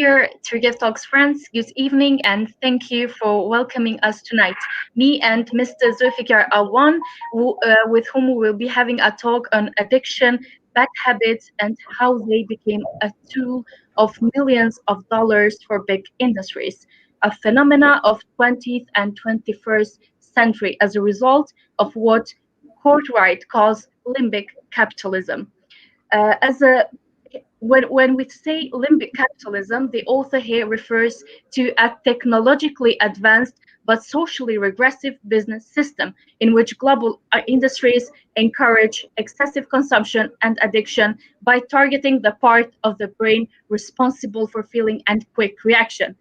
Dear Turget Talks friends, good evening and thank you for welcoming us tonight. Me and Mr. Zulfikar Awan, with whom we will be having a talk on addiction, bad habits, and how they became a tool of millions of dollars for big industries, a phenomena of 20th and 21st century as a result of what Courtwright calls limbic capitalism. As a when we say limbic capitalism, the author here refers to a technologically advanced but socially regressive business system in which global industries encourage excessive consumption and addiction by targeting the part of the brain responsible for feeling and quick reaction.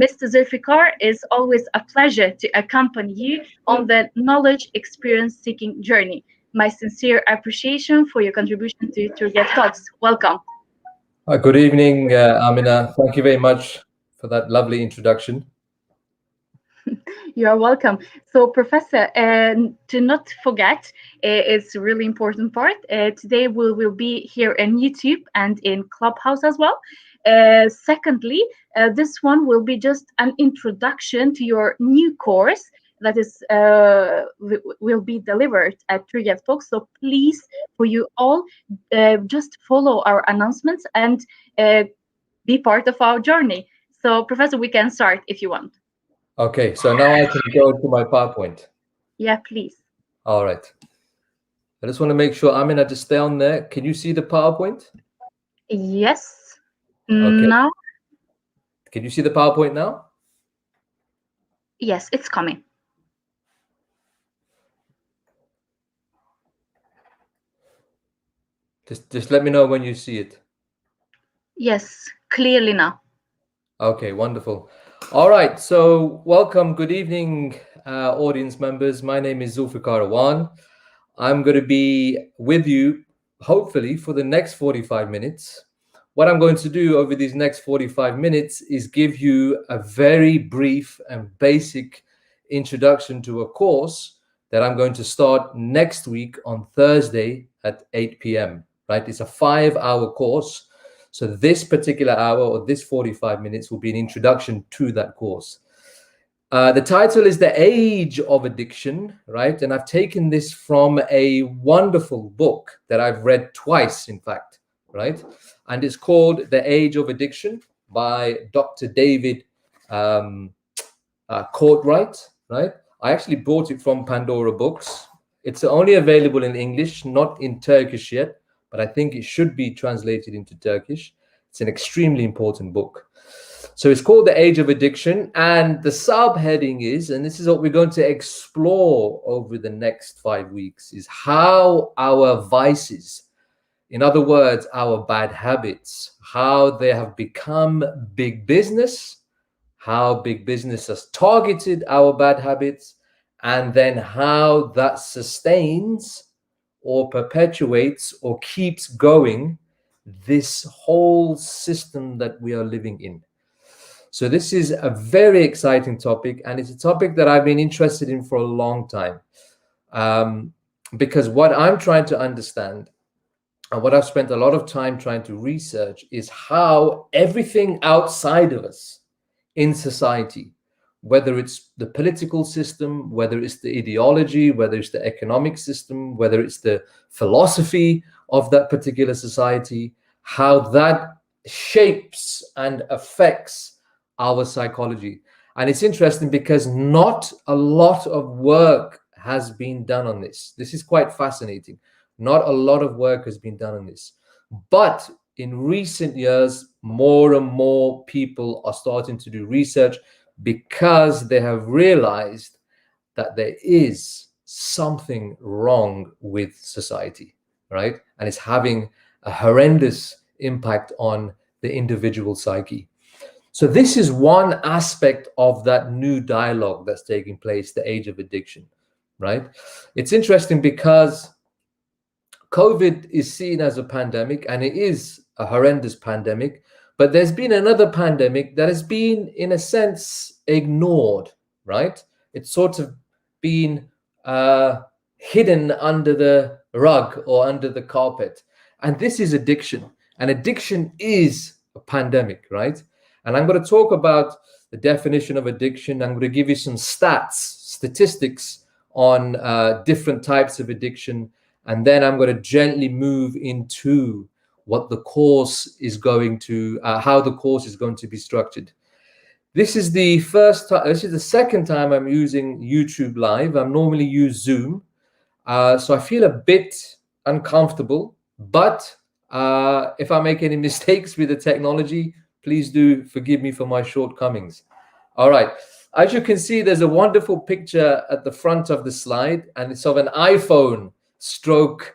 Mr. Zulfikar, is always a pleasure to accompany you on the knowledge experience seeking journey. My sincere appreciation for your contribution to Turget Talks. Welcome. Good evening, Amina. Thank you very much for that lovely introduction. You are welcome. So, Professor, to not forget, it's a really important part. Today we will be here in YouTube and in Clubhouse as well. Secondly, this one will be just an introduction to your new course that is will be delivered at Turget Talks. So please, for you all, just follow our announcements and be part of our journey. So, Professor, we can start if you want. Okay, so now I can go to my PowerPoint. Yeah, please. All right. I just want to make sure, Amina, just stay on there. Can you see the PowerPoint? Yes. Okay. Now? Can you see the PowerPoint now? Yes, it's coming. Just let me know when you see it. Yes, clearly now. Okay, wonderful. All right, so welcome, good evening, audience members. My name is Zulfikar Awan. I'm going to be with you, hopefully, for the next 45 minutes. What I'm going to do over these next 45 minutes is give you a very brief and basic introduction to a course that I'm going to start next week on Thursday at 8 p.m., right? It's a 5-hour course. So this particular hour or this 45 minutes will be an introduction to that course. The title is The Age of Addiction, right? And I've taken this from a wonderful book that I've read twice, in fact, right? And it's called The Age of Addiction by Dr. David Courtwright, right? I actually bought it from Pandora Books. It's only available in English, not in Turkish yet, but I think it should be translated into Turkish. It's an extremely important book. So it's called The Age of Addiction, and the subheading is, and this is what we're going to explore over the next 5 weeks, is how our vices, in other words, our bad habits, how they have become big business, how big business has targeted our bad habits, and then how that sustains or perpetuates or keeps going this whole system that we are living in. So this is a very exciting topic, and it's a topic that I've been interested in for a long time, because what I'm trying to understand and what I've spent a lot of time trying to research is how everything outside of us in society, whether it's the political system, whether it's the ideology, whether it's the economic system, whether it's the philosophy of that particular society, how that shapes and affects our psychology. And it's interesting because not a lot of work has been done on this. This is quite fascinating. Not a lot of work has been done on this. But in recent years, more and more people are starting to do research because they have realized that there is something wrong with society, right? And it's having a horrendous impact on the individual psyche. So this is one aspect of that new dialogue that's taking place, the age of addiction, right? It's interesting because COVID is seen as a pandemic, and it is a horrendous pandemic, but there's been another pandemic that has been, in a sense, ignored, right? It's sort of been hidden under the rug or under the carpet. And this is addiction. And addiction is a pandemic, right? And I'm going to talk about the definition of addiction. I'm going to give you some statistics on different types of addiction. And then I'm going to gently move into what the course is going to, how the course is going to be structured. This is the first time, this is the second time I'm using YouTube Live. I normally use Zoom. So I feel a bit uncomfortable, but if I make any mistakes with the technology, please do forgive me for my shortcomings. All right. As you can see, there's a wonderful picture at the front of the slide, and it's of an iPhone stroke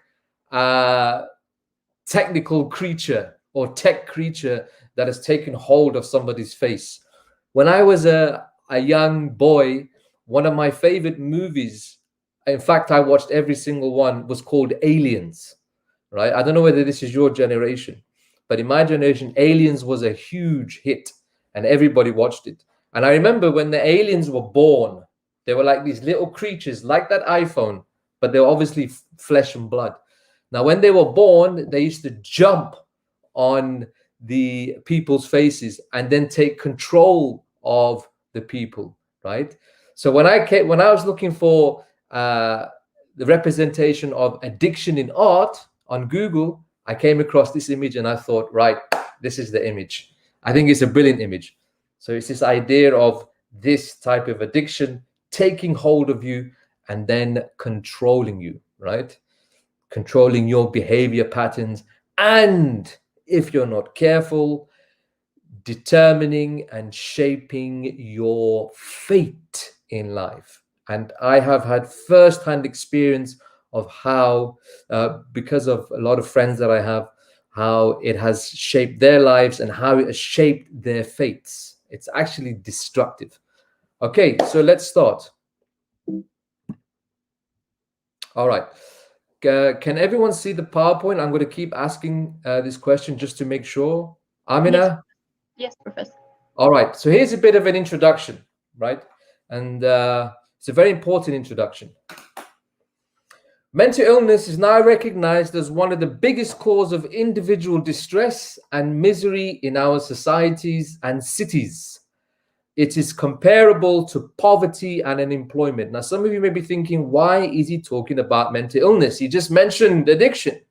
technical creature or tech creature that has taken hold of somebody's face. When I was a young boy, one of my favorite movies, in fact, I watched every single one, was called Aliens, right? I don't know whether this is your generation, but in my generation, Aliens was a huge hit and everybody watched it. And I remember when the aliens were born, they were like these little creatures like that iPhone, but they were obviously flesh and blood. Now, when they were born, they used to jump on the people's faces and then take control of the people, right? So when I was looking for the representation of addiction in art on Google, I came across this image and I thought, right, this is the image. I think it's a brilliant image. So it's this idea of this type of addiction taking hold of you and then controlling you, right? Controlling your behavior patterns, and if you're not careful, determining and shaping your fate in life. And I have had first-hand experience of how, because of a lot of friends that I have, how it has shaped their lives and how it has shaped their fates. It's actually destructive. Okay, so let's start. All right. Can everyone see the PowerPoint? I'm going to keep asking this question just to make sure. Amina? Yes, Professor. All right. So here's a bit of an introduction, right? And it's a very important introduction. Mental illness is now recognized as one of the biggest causes of individual distress and misery in our societies and cities. It is comparable to poverty and unemployment. Now, some of you may be thinking, why is he talking about mental illness? He just mentioned addiction.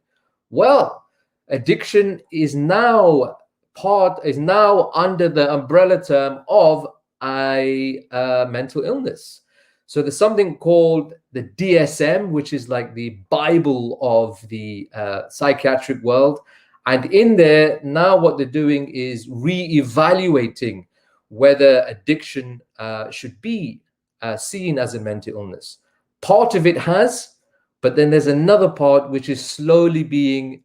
Well, addiction is now under the umbrella term of a mental illness. So there's something called the DSM, which is like the Bible of the psychiatric world. And in there, now what they're doing is re-evaluating whether addiction should be seen as a mental illness. Part of it has, but then there's another part which is slowly being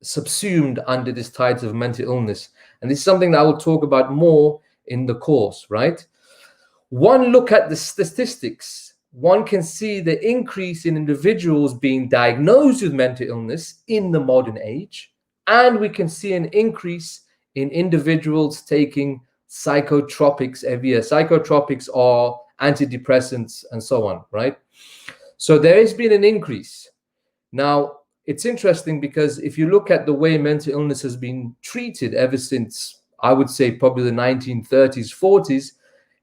subsumed under this title of mental illness. And this is something that I will talk about more in the course, right? One look at the statistics, one can see the increase in individuals being diagnosed with mental illness in the modern age. And we can see an increase in individuals taking psychotropics every year. Psychotropics are antidepressants and so on, right? So there has been an increase. Now, it's interesting because if you look at the way mental illness has been treated ever since, I would say probably the 1930s, 40s,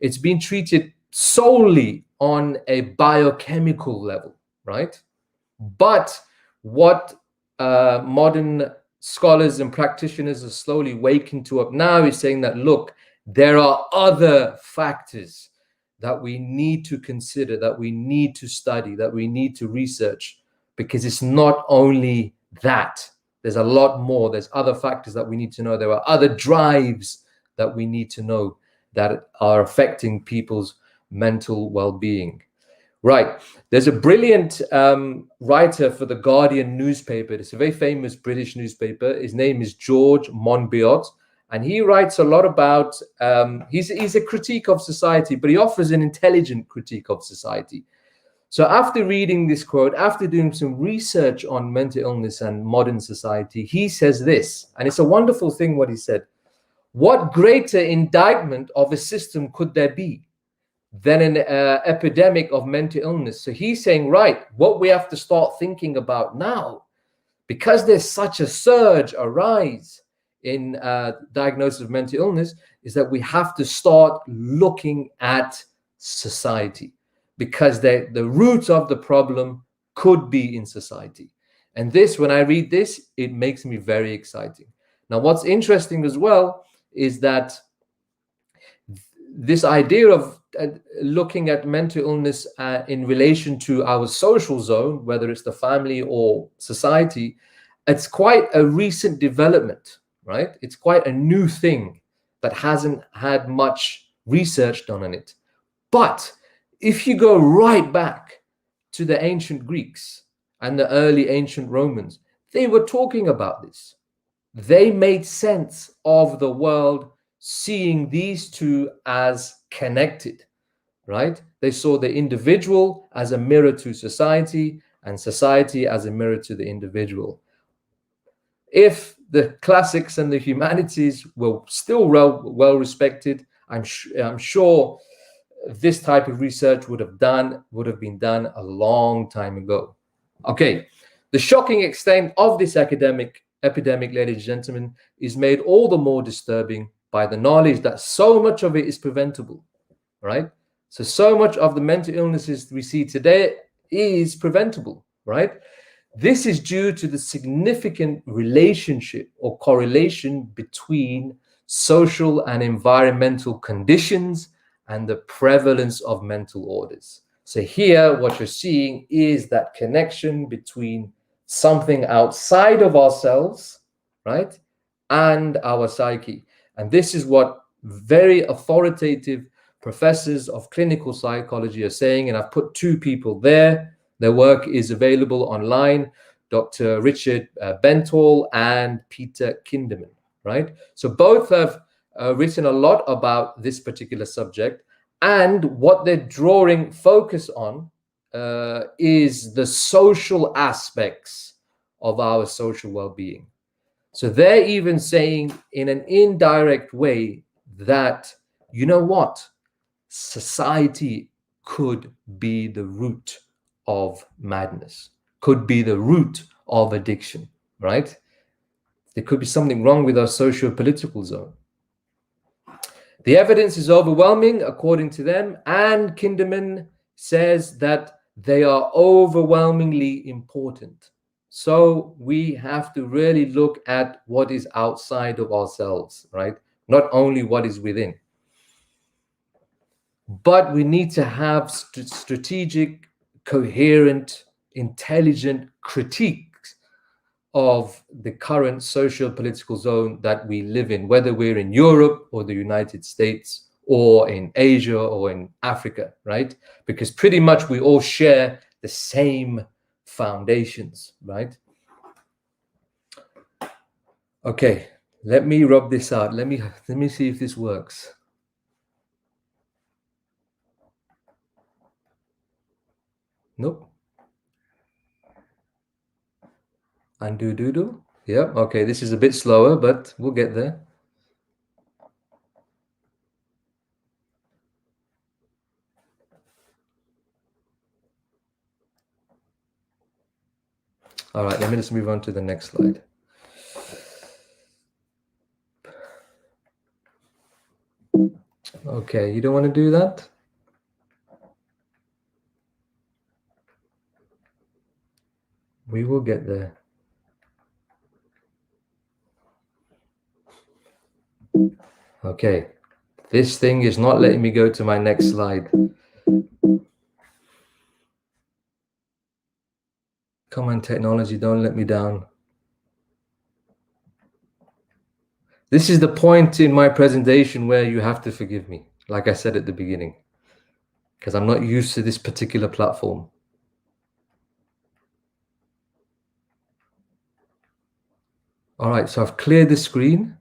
it's been treated solely on a biochemical level, right? But what modern scholars and practitioners are slowly waking to up now is saying that, look, there are other factors that we need to consider, that we need to study, that we need to research, because it's not only that. There's a lot more. There's other factors that we need to know. There are other drives that we need to know that are affecting people's mental well-being. Right. There's a brilliant writer for the Guardian newspaper. It's a very famous British newspaper. His name is George Monbiot, and he writes a lot about, he's a critique of society, but he offers an intelligent critique of society. So after reading this quote, after doing some research on mental illness and modern society, he says this, and it's a wonderful thing what he said. What greater indictment of a system could there be than an epidemic of mental illness? So he's saying, right, what we have to start thinking about now, because there's such a surge, a rise in diagnosis of mental illness is that we have to start looking at society, because the root of the problem could be in society. And this, when I read this, it makes me very exciting. Now, what's interesting as well is that this idea of looking at mental illness in relation to our social zone, whether it's the family or society, it's quite a recent development, right? It's quite a new thing that hasn't had much research done on it. But if you go right back to the ancient Greeks and the early ancient Romans, they were talking about this. They made sense of the world, seeing these two as connected, right? They saw the individual as a mirror to society and society as a mirror to the individual. If the classics and the humanities were still well respected, I'm sure this type of research would have been done a long time ago. Okay, the shocking extent of this epidemic, ladies and gentlemen, is made all the more disturbing by the knowledge that so much of it is preventable, right? So much of the mental illnesses we see today is preventable, right? This is due to the significant relationship or correlation between social and environmental conditions and the prevalence of mental orders. So here, what you're seeing is that connection between something outside of ourselves, right, and our psyche. And this is what very authoritative professors of clinical psychology are saying. And I've put two people there. Their work is available online, Dr. Richard Bentall and Peter Kinderman, right? So both have written a lot about this particular subject, and what they're drawing focus on is the social aspects of our social well-being. So they're even saying in an indirect way that, you know what, society could be the root of madness, could be the root of addiction, right? There could be something wrong with our socio-political zone. The evidence is overwhelming, according to them, and Kinderman says that they are overwhelmingly important. So we have to really look at what is outside of ourselves, right? Not only what is within. But we need to have strategic, coherent, intelligent critiques of the current social political zone that we live in, whether we're in Europe or the United States or in Asia or in Africa, right? Because pretty much we all share the same foundations, right? Okay, let me rub this out. Let me see if this works. Nope. Undo. Yeah, okay, this is a bit slower, but we'll get there. All right, let me just move on to the next slide. Okay, you don't want to do that? We will get there. Okay, this thing is not letting me go to my next slide. Come on, technology, don't let me down. This is the point in my presentation where you have to forgive me, like I said at the beginning, because I'm not used to this particular platform. All right, so I've cleared the screen.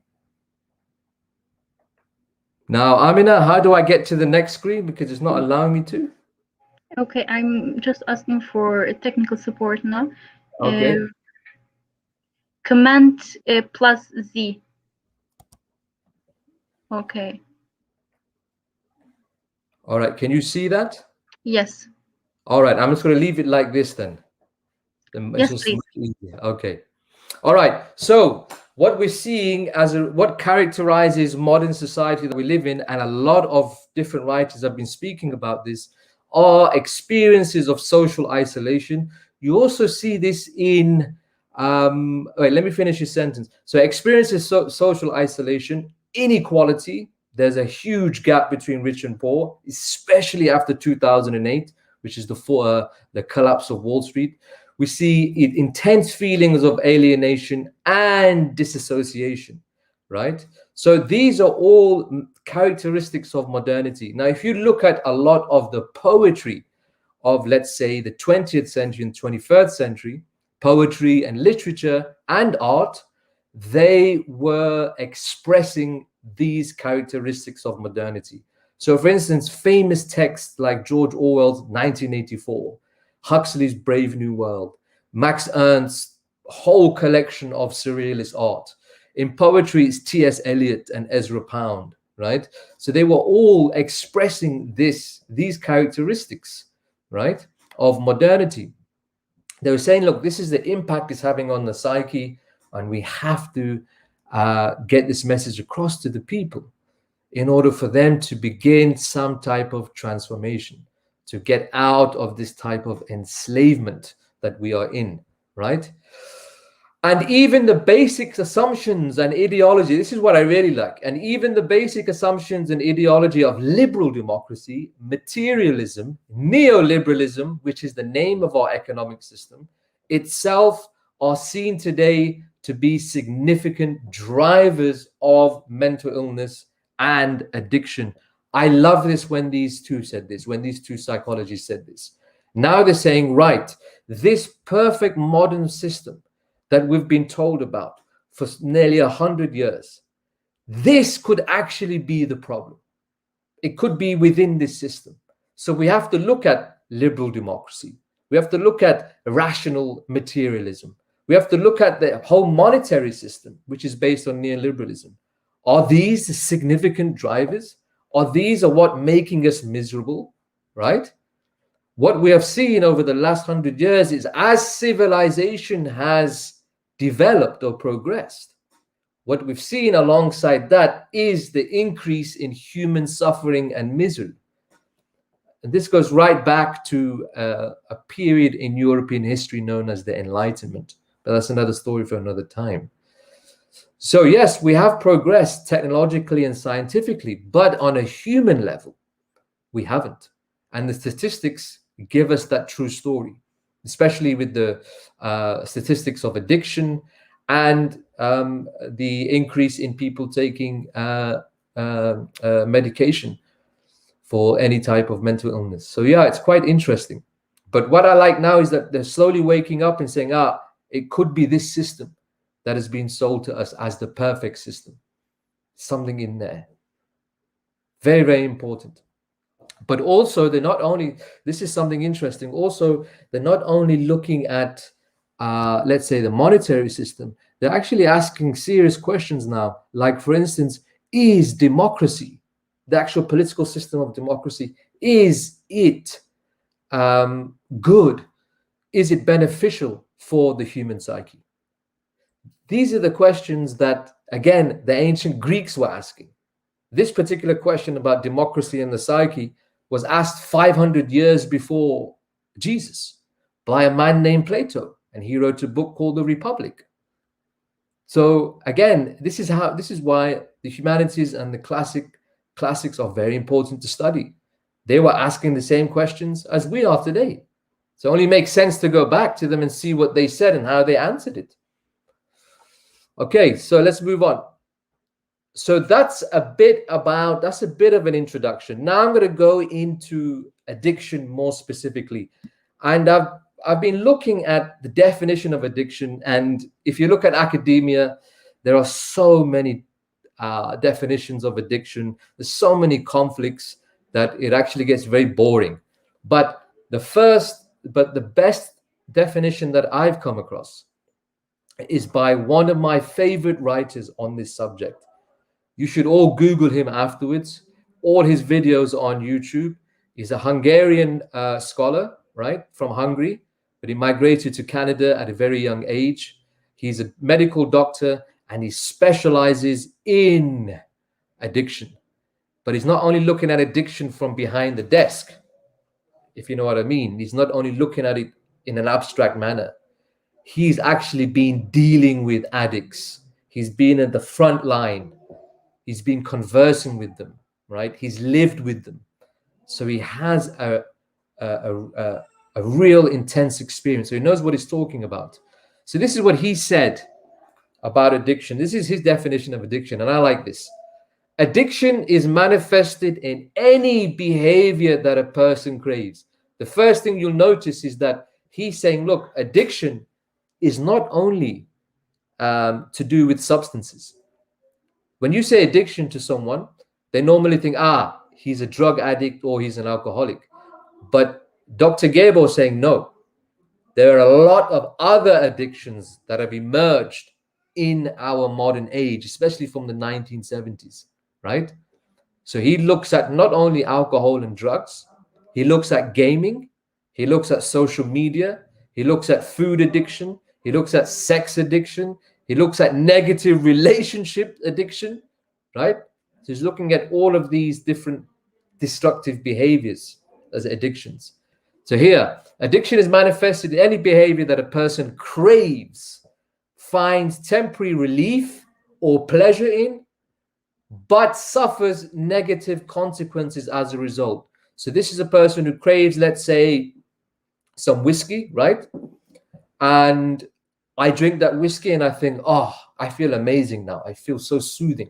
Now, Amina, how do I get to the next screen? Because it's not allowing me to. Okay, I'm just asking for technical support now. Okay. Command plus Z. Okay. All right, can you see that? Yes. All right, I'm just going to leave it like this then. Yes, please. Okay. All right, so what we're seeing what characterizes modern society that we live in, and a lot of different writers have been speaking about this, are experiences of social isolation. You also see this in wait, let me finish your sentence. So experiences social isolation, inequality. There's a huge gap between rich and poor, especially after 2008, which is the collapse of Wall Street. We see intense feelings of alienation and disassociation, right? So these are all characteristics of modernity. Now, if you look at a lot of the poetry of, let's say, the 20th century and 21st century, poetry and literature and art, they were expressing these characteristics of modernity. So, for instance, famous texts like George Orwell's 1984, Huxley's Brave New World, Max Ernst's whole collection of surrealist art. In poetry, it's T.S. Eliot and Ezra Pound, right? So they were all expressing these characteristics, right, of modernity. They were saying, look, this is the impact it's having on the psyche, and we have to get this message across to the people in order for them to begin some type of transformation, to get out of this type of enslavement that we are in, right? And even the basic assumptions and ideology, this is what I really like, and even the basic assumptions and ideology of liberal democracy, materialism, neoliberalism, which is the name of our economic system, itself are seen today to be significant drivers of mental illness and addiction. I love this when these two said this, when these two psychologists said this. Now they're saying, right, this perfect modern system that we've been told about for nearly 100 years, this could actually be the problem. It could be within this system. So we have to look at liberal democracy. We have to look at rational materialism. We have to look at the whole monetary system, which is based on neoliberalism. Are these the significant drivers? Are these what making us miserable, right? What we have seen over the last 100 years is, as civilization has developed or progressed, what we've seen alongside that is the increase in human suffering and misery. And this goes right back to a period in European history known as the Enlightenment. But that's another story for another time. So yes, we have progressed technologically and scientifically, but on a human level, we haven't. And the statistics give us that true story, especially with the statistics of addiction and the increase in people taking medication for any type of mental illness. So yeah, it's quite interesting. But what I like now is that they're slowly waking up and saying, it could be this system that has been sold to us as the perfect system. Something in there. Very, very important. But also, they're not only, this is something interesting, also, they're not only looking at, let's say, the monetary system, they're actually asking serious questions now. Like, for instance, is democracy, the actual political system of democracy, is it good? Is it beneficial for the human psyche? These are the questions that, again, the ancient Greeks were asking. This particular question about democracy and the psyche was asked 500 years before Jesus by a man named Plato, and he wrote a book called The Republic. So again, this is why the humanities and the classics are very important to study. They were asking the same questions as we are today. So it only makes sense to go back to them and see what they said and how they answered it. Okay, so let's move on. So that's a bit of an introduction. Now I'm going to go into addiction more specifically. And I've been looking at the definition of addiction. And if you look at academia, there are so many definitions of addiction. There's so many conflicts that it actually gets very boring. But the best definition that I've come across is by one of my favorite writers on this subject. You should all Google him afterwards. All his videos on YouTube. He's a Hungarian scholar, right, from Hungary, but he migrated to Canada at a very young age. He's a medical doctor, and he specializes in addiction. But he's not only looking at addiction from behind the desk, if you know what I mean. He's not only looking at it in an abstract manner. He's actually been dealing with addicts. He's been at the front line. He's been conversing with them, right? He's lived with them. So he has a real intense experience. So he knows what he's talking about. So this is what he said about addiction. This is his definition of addiction, and I like this. Addiction is manifested in any behavior that a person craves. The first thing you'll notice is that he's saying, look, addiction is not only to do with substances. When you say addiction to someone, they normally think, he's a drug addict or he's an alcoholic. But Dr. Gabor is saying, no, there are a lot of other addictions that have emerged in our modern age, especially from the 1970s, right? So he looks at not only alcohol and drugs, he looks at gaming, he looks at social media, he looks at food addiction, he looks at sex addiction, he looks at negative relationship addiction, right? So he's looking at all of these different destructive behaviors as addictions. So here, addiction is manifested in any behavior that a person craves, finds temporary relief or pleasure in, but suffers negative consequences as a result. So this is a person who craves, let's say, some whiskey, right? And I drink that whiskey and I think, I feel amazing now. I feel so soothing.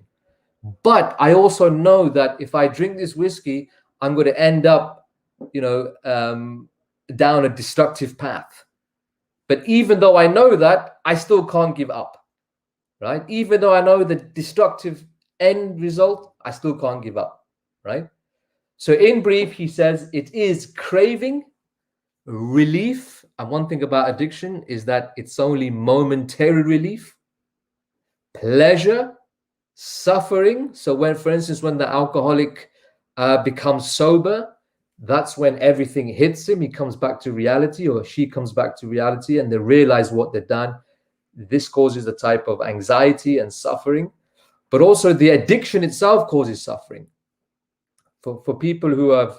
But I also know that if I drink this whiskey, I'm going to end up, down a destructive path. But even though I know that, I still can't give up, right? Even though I know the destructive end result, I still can't give up, right? So in brief, he says it is craving, relief. And one thing about addiction is that it's only momentary relief, pleasure, suffering. So when, for instance, when the alcoholic becomes sober, that's when everything hits him. He comes back to reality, or she comes back to reality, and they realize what they've done. This causes a type of anxiety and suffering, but also the addiction itself causes suffering. For people who are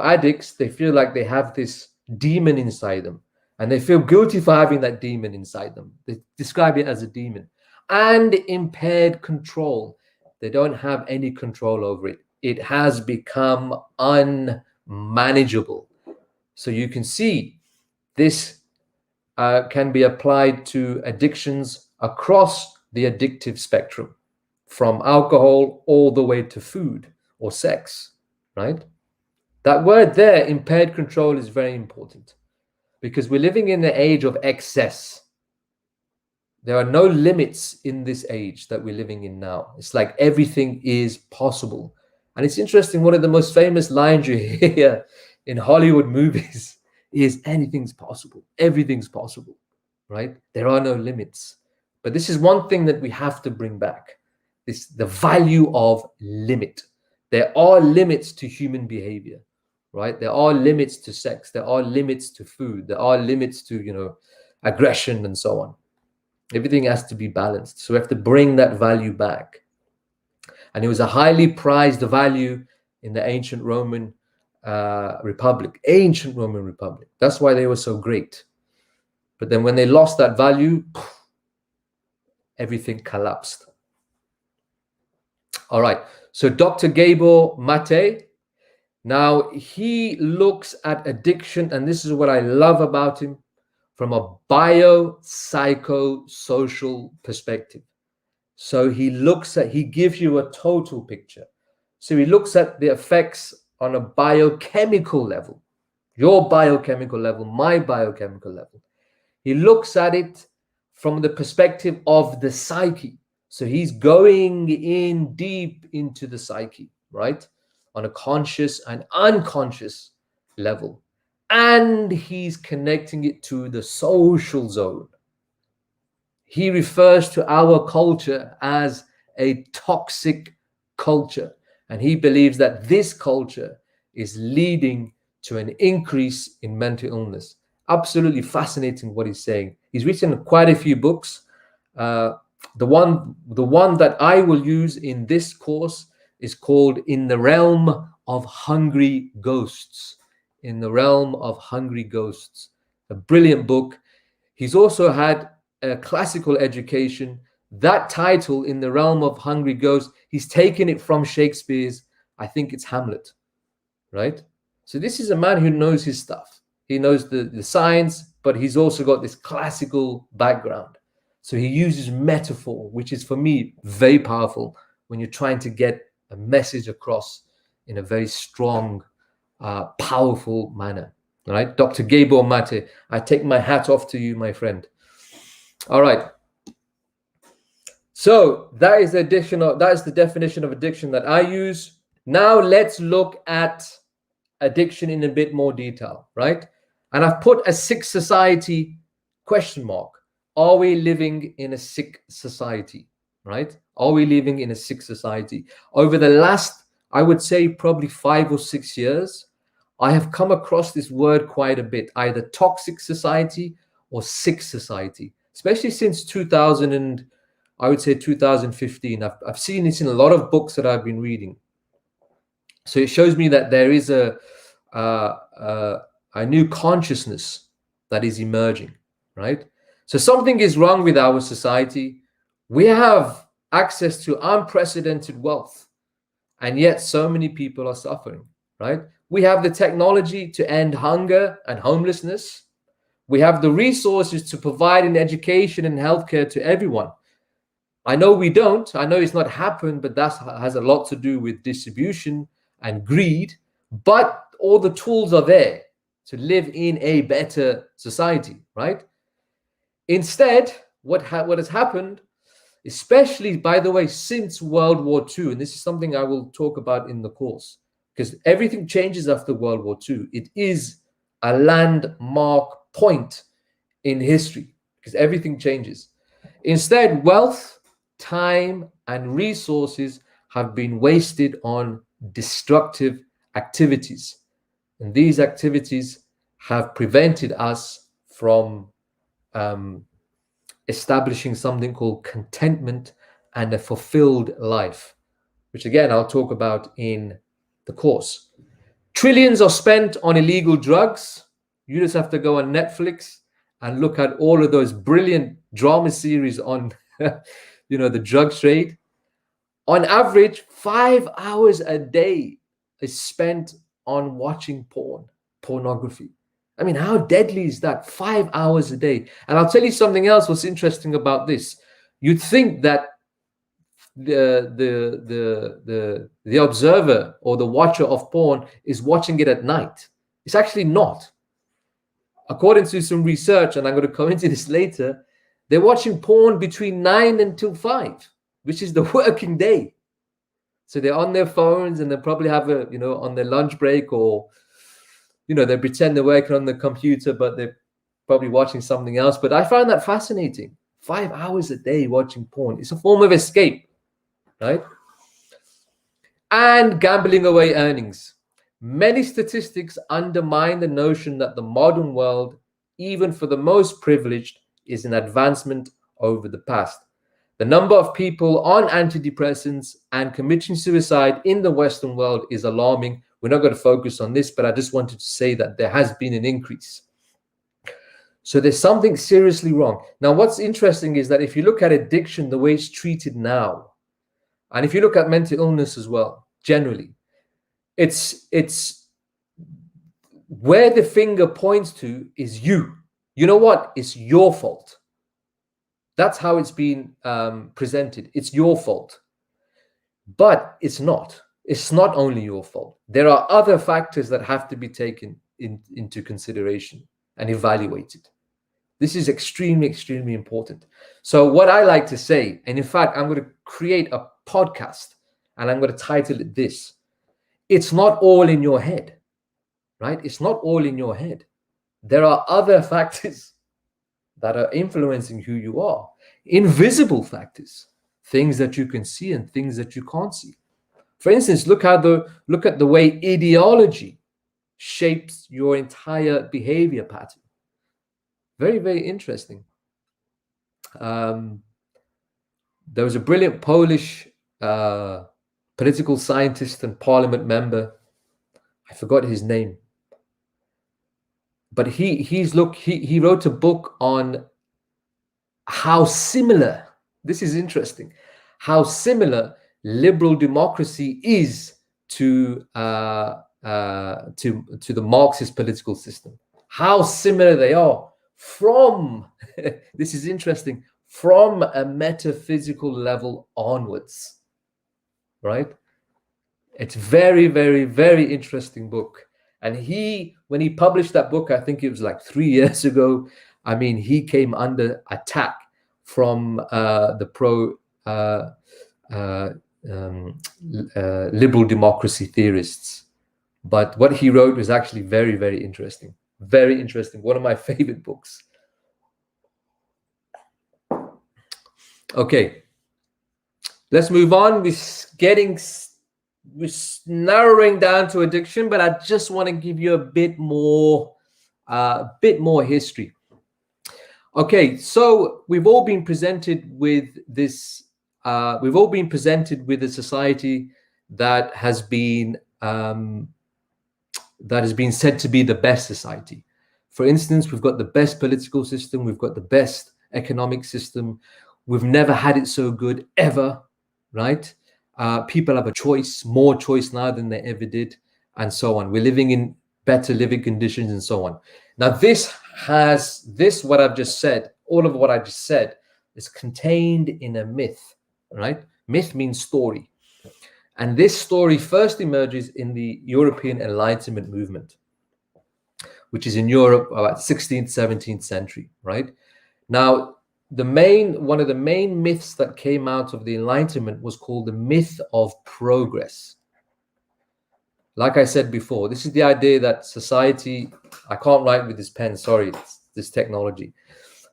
addicts, they feel like they have this demon inside them, and they feel guilty for having that demon inside them. They describe it as a demon. And impaired control. They don't have any control over it. It has become unmanageable. So you can see this can be applied to addictions across the addictive spectrum, from alcohol all the way to food or sex, right? That word there, impaired control, is very important because we're living in the age of excess. There are no limits in this age that we're living in now. It's like everything is possible. And it's interesting, one of the most famous lines you hear in Hollywood movies is anything's possible. Everything's possible, right? There are no limits. But this is one thing that we have to bring back. The value of limit. There are limits to human behavior, right? There are limits to sex. There are limits to food. There are limits to, aggression and so on. Everything has to be balanced. So we have to bring that value back. And it was a highly prized value in the ancient Roman Republic. Ancient Roman Republic. That's why they were so great. But then when they lost that value, everything collapsed. All right. So Dr. Gabor Mate, now he looks at addiction, and this is what I love about him, from a biopsychosocial perspective. So he gives you a total picture. So he looks at the effects on a biochemical level, your biochemical level, my biochemical level. He looks at it from the perspective of the psyche. So he's going in deep into the psyche, right? On a conscious and unconscious level. And he's connecting it to the social zone. He refers to our culture as a toxic culture. And he believes that this culture is leading to an increase in mental illness. Absolutely fascinating what he's saying. He's written quite a few books. The one that I will use in this course is called In the Realm of Hungry Ghosts. In the Realm of Hungry Ghosts. A brilliant book. He's also had a classical education. That title, In the Realm of Hungry Ghosts, he's taken it from Shakespeare's, I think it's Hamlet, right? So this is a man who knows his stuff. He knows the science, but he's also got this classical background. So he uses metaphor, which is for me very powerful when you're trying to get a message across in a very strong, powerful manner. All right, Dr. Gabor Mate, I take my hat off to you, my friend. All right. So that is the definition of addiction that I use. Now let's look at addiction in a bit more detail, right? And I've put a sick society question mark. Are we living in a sick society, right? Are we living in a sick society? Over the last, I would say, probably 5 or 6 years, I have come across this word quite a bit, either toxic society or sick society, especially since 2000 and I would say 2015. I've seen this in a lot of books that I've been reading. So it shows me that there is a new consciousness that is emerging, right? So something is wrong with our society. We have access to unprecedented wealth, and yet so many people are suffering, right? We have the technology to end hunger and homelessness. We have the resources to provide an education and healthcare to everyone. I know we don't. I know it's not happened, but that has a lot to do with distribution and greed. But all the tools are there to live in a better society, right? Instead, what has happened, especially, by the way, since World War II, and this is something I will talk about in the course, because everything changes after World War II. It is a landmark point in history because everything changes. Instead, wealth, time, and resources have been wasted on destructive activities. And these activities have prevented us from establishing something called contentment and a fulfilled life, which again, I'll talk about in the course. Trillions are spent on illegal drugs. You just have to go on Netflix and look at all of those brilliant drama series on the drug trade. On average, 5 hours a day is spent on watching pornography. I mean, how deadly is that? 5 hours a day. And I'll tell you something else what's interesting about this. You'd think that the observer or the watcher of porn is watching it at night. It's actually not. According to some research, and I'm going to come into this later, they're watching porn between 9 until 5, which is the working day. So they're on their phones and they probably have on their lunch break, or they pretend they're working on the computer, but they're probably watching something else. But I find that fascinating. 5 hours a day watching porn. It's a form of escape, right? And gambling away earnings. Many statistics undermine the notion that the modern world, even for the most privileged, is an advancement over the past. The number of people on antidepressants and committing suicide in the Western world is alarming. We're not going to focus on this, but I just wanted to say that there has been an increase. So there's something seriously wrong. Now, what's interesting is that if you look at addiction, the way it's treated now, and if you look at mental illness as well, generally, it's where the finger points to is you. You know what? It's your fault. That's how it's been presented. It's your fault. But it's not. It's not only your fault. There are other factors that have to be taken into consideration and evaluated. This is extremely, extremely important. So what I like to say, and in fact, I'm going to create a podcast and I'm going to title it this: it's not all in your head, right? It's not all in your head. There are other factors that are influencing who you are. Invisible factors, things that you can see and things that you can't see. For instance, look at the way ideology shapes your entire behavior pattern. Very, very interesting. There was a brilliant Polish political scientist and parliament member. I forgot his name, but he wrote a book on how similar, this is interesting, how similar liberal democracy is to the Marxist political system. How similar they are from, this is interesting, from a metaphysical level onwards, right? It's very, very, very interesting book. And when he published that book, I think it was like 3 years ago, I mean, he came under attack from the liberal democracy theorists. But what he wrote was actually very, very interesting. Very interesting. One of my favorite books. Okay. Let's move on. We're narrowing down to addiction, but I just want to give you a bit more history. Okay, so we've all been presented with this. We've all been presented with a society that has been said to be the best society. For instance, we've got the best political system. We've got the best economic system. We've never had it so good ever, right? People have a choice, more choice now than they ever did, and so on. We're living in better living conditions and so on. Now, what I've just said, all of what I just said is contained in a myth, right? Myth means story. And this story first emerges in the European Enlightenment movement, which is in Europe about 16th, 17th century, right? Now, one of the main myths that came out of the Enlightenment was called the myth of progress. Like I said before, this is the idea that society, I can't write with this pen, sorry, it's this technology.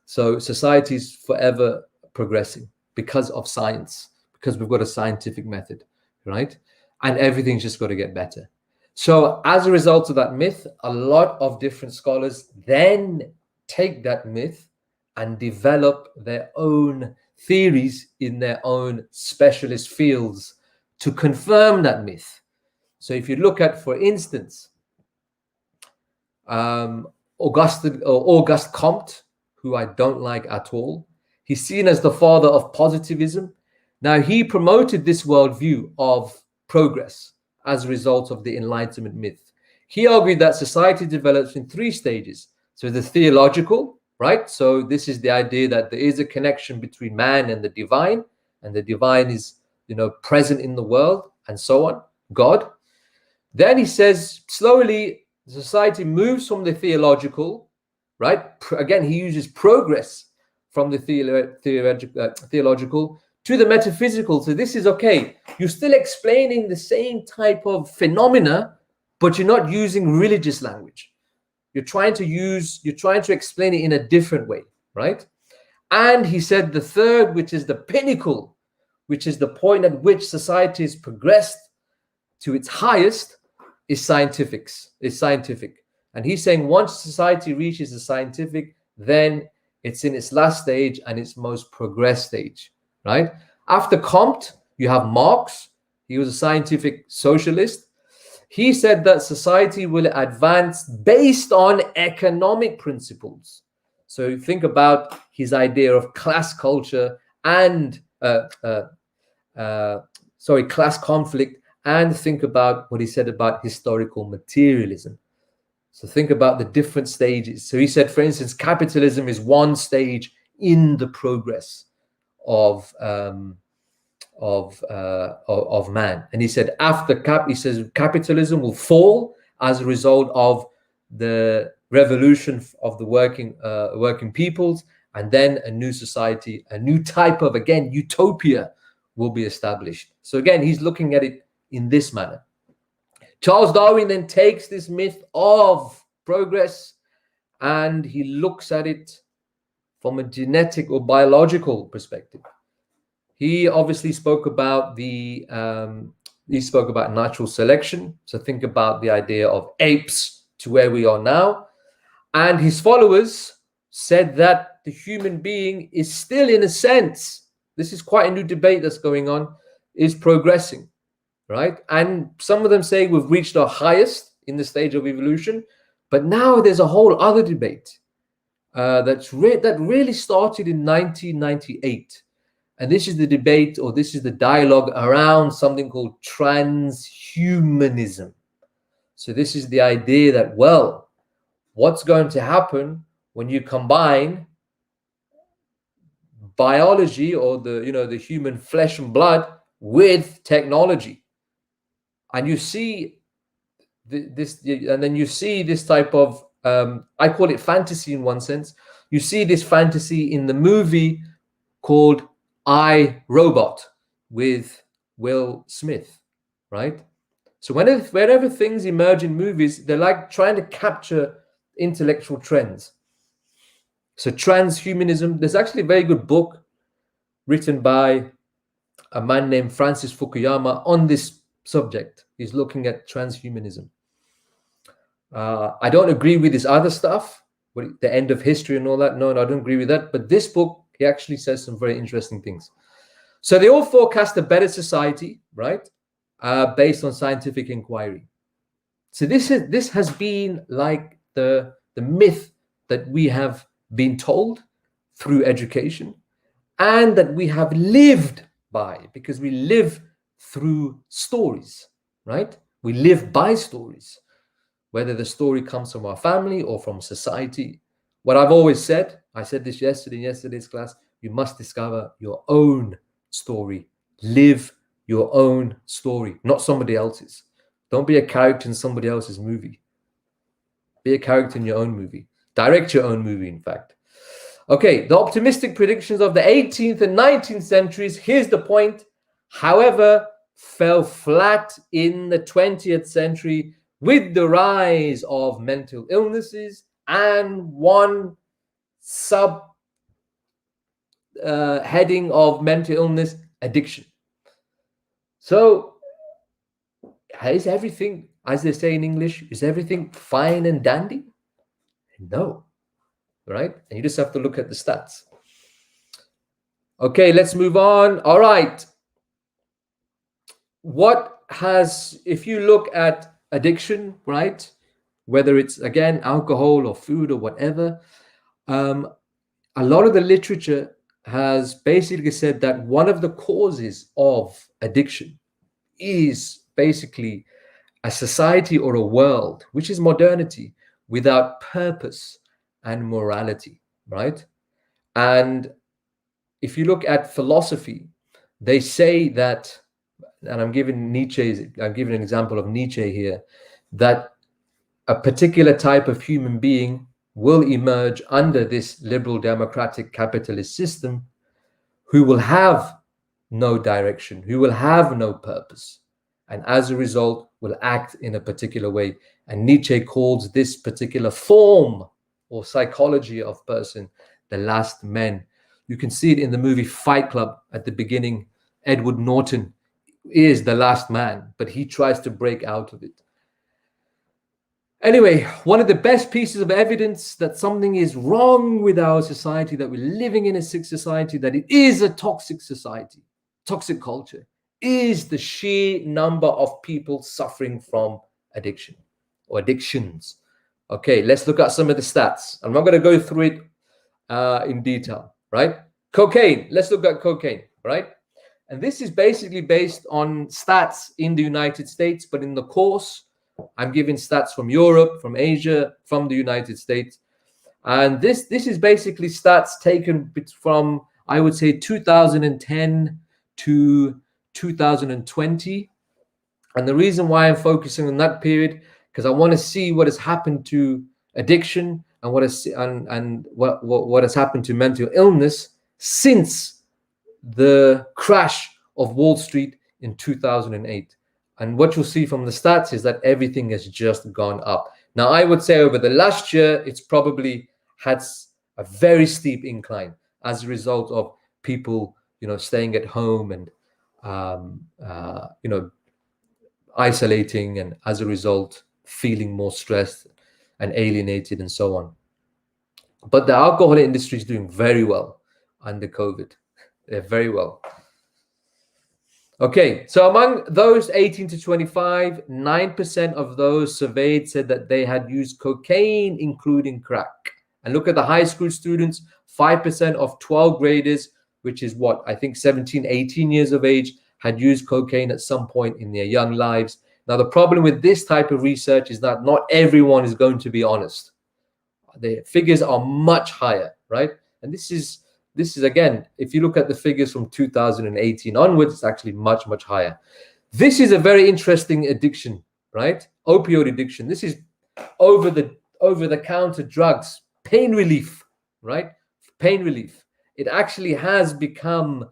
So society is forever progressing because of science, because we've got a scientific method, right? And everything's just got to get better. So as a result of that myth, a lot of different scholars then take that myth and develop their own theories in their own specialist fields to confirm that myth. So if you look at, for instance, Auguste Comte, who I don't like at all, he's seen as the father of positivism. Now, he promoted this worldview of progress as a result of the Enlightenment myth. He argued that society develops in 3 stages. So the theological, right? So this is the idea that there is a connection between man and the divine is, present in the world and so on, God. Then he says slowly society moves from the theological, right? Again, he uses progress from the theological to the metaphysical. So this is okay. You're still explaining the same type of phenomena, but you're not using religious language. You're trying to explain it in a different way, right? And he said the third, which is the pinnacle, which is the point at which society has progressed to its highest, is scientific. And he's saying once society reaches the scientific, then it's in its last stage and its most progressed stage, right? After Comte, you have Marx. He was a scientific socialist. He said that society will advance based on economic principles. So think about his idea of class culture and class conflict, and think about what he said about historical materialism. So think about the different stages. So he said, for instance, capitalism is one stage in the progress of man. And he said capitalism will fall as a result of the revolution of the working peoples, and then a new society, a new type of, again, utopia will be established. So again, he's looking at it in this manner. Charles Darwin then takes this myth of progress and he looks at it from a genetic or biological perspective. He obviously spoke about natural selection. So think about the idea of apes to where we are now. And his followers said that the human being is still, in a sense, this is quite a new debate that's going on, is progressing, right? And some of them say we've reached our highest in the stage of evolution, but now there's a whole other debate that really started in 1998. And this is the debate, or this is the dialogue around something called transhumanism. So this is the idea that, well, what's going to happen when you combine biology, or the human flesh and blood, with technology? And you see and then you see this type of I call it fantasy in one sense. You see this fantasy in the movie called I, Robot with Will Smith, right? So whenever things emerge in movies, they're like trying to capture intellectual trends. So transhumanism, there's actually a very good book written by a man named Francis Fukuyama on this subject. He's looking at transhumanism. I don't agree with this other stuff, the end of history and all that. No, I don't agree with that. But this book, he actually says some very interesting things. So they all forecast a better society, right? Based on scientific inquiry. So this has been like the myth that we have been told through education, and that we have lived by, because we live through stories, right? We live by stories, whether the story comes from our family or from society. What I've always said, I said this yesterday in yesterday's class, you must discover your own story. Live your own story, not somebody else's. Don't be a character in somebody else's movie. Be a character in your own movie. Direct your own movie, in fact. Okay, the optimistic predictions of the 18th and 19th centuries, here's the point, however, fell flat in the 20th century with the rise of mental illnesses and one sub heading of mental illness, addiction. So is everything, as they say in English, is everything fine and dandy? No, right? And you just have to look at the stats. Okay, let's move on. All right. If you look at addiction, right, whether it's, again, alcohol or food or whatever, a lot of the literature has basically said that one of the causes of addiction is basically a society or a world, which is modernity, without purpose and morality, right? And if you look at philosophy, they say that, and I'm giving an example of Nietzsche here, that a particular type of human being will emerge under this liberal democratic capitalist system who will have no direction, who will have no purpose, and as a result will act in a particular way. And Nietzsche calls this particular form or psychology of person the last men. You can see it in the movie Fight Club at the beginning. Edward Norton is the last man, but he tries to break out of it. Anyway, one of the best pieces of evidence that something is wrong with our society, that we're living in a sick society, that it is a toxic society, toxic culture, is the sheer number of people suffering from addiction or addictions. Okay, let's look at some of the stats. I'm not going to go through it in detail, right? Cocaine, let's look at cocaine, right? And this is basically based on stats in the United States, but in the course, I'm giving stats from Europe, from Asia, from the United States. And this is basically stats taken from, I would say, 2010 to 2020. And the reason why I'm focusing on that period, because I want to see what has happened to addiction and what has happened to mental illness since the crash of Wall Street in 2008. And what you'll see from the stats is that everything has just gone up. Now, I would say over the last year, it's probably had a very steep incline as a result of people, staying at home and, isolating, and as a result, feeling more stressed and alienated and so on. But the alcohol industry is doing very well under COVID. very well. Okay, so among those 18 to 25, 9% of those surveyed said that they had used cocaine, including crack. And look at the high school students, 5% of 12 graders, which is what, I think 17, 18 years of age, had used cocaine at some point in their young lives. Now, the problem with this type of research is that not everyone is going to be honest. The figures are much higher, right? And this is again, if you look at the figures from 2018 onwards, it's actually much, much higher. This is a very interesting addiction, right? Opioid addiction. This is over the counter drugs, pain relief, right? Pain relief. It actually has become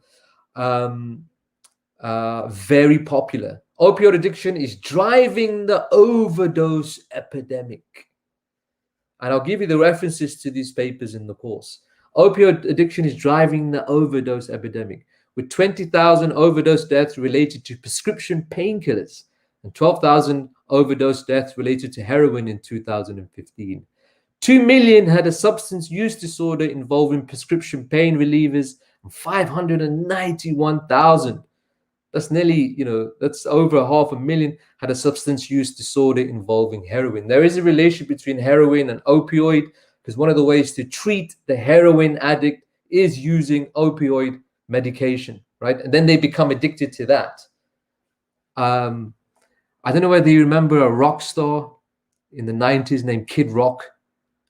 very popular. Opioid addiction is driving the overdose epidemic. And I'll give you the references to these papers in the course. Opioid addiction is driving the overdose epidemic, with 20,000 overdose deaths related to prescription painkillers and 12,000 overdose deaths related to heroin in 2015. 2 million had a substance use disorder involving prescription pain relievers, and 591,000, that's nearly, that's over 500,000, had a substance use disorder involving heroin. There is a relation between heroin and opioid, because one of the ways to treat the heroin addict is using opioid medication, right? And then they become addicted to that. I don't know whether you remember a rock star in the 90s named Kid Rock.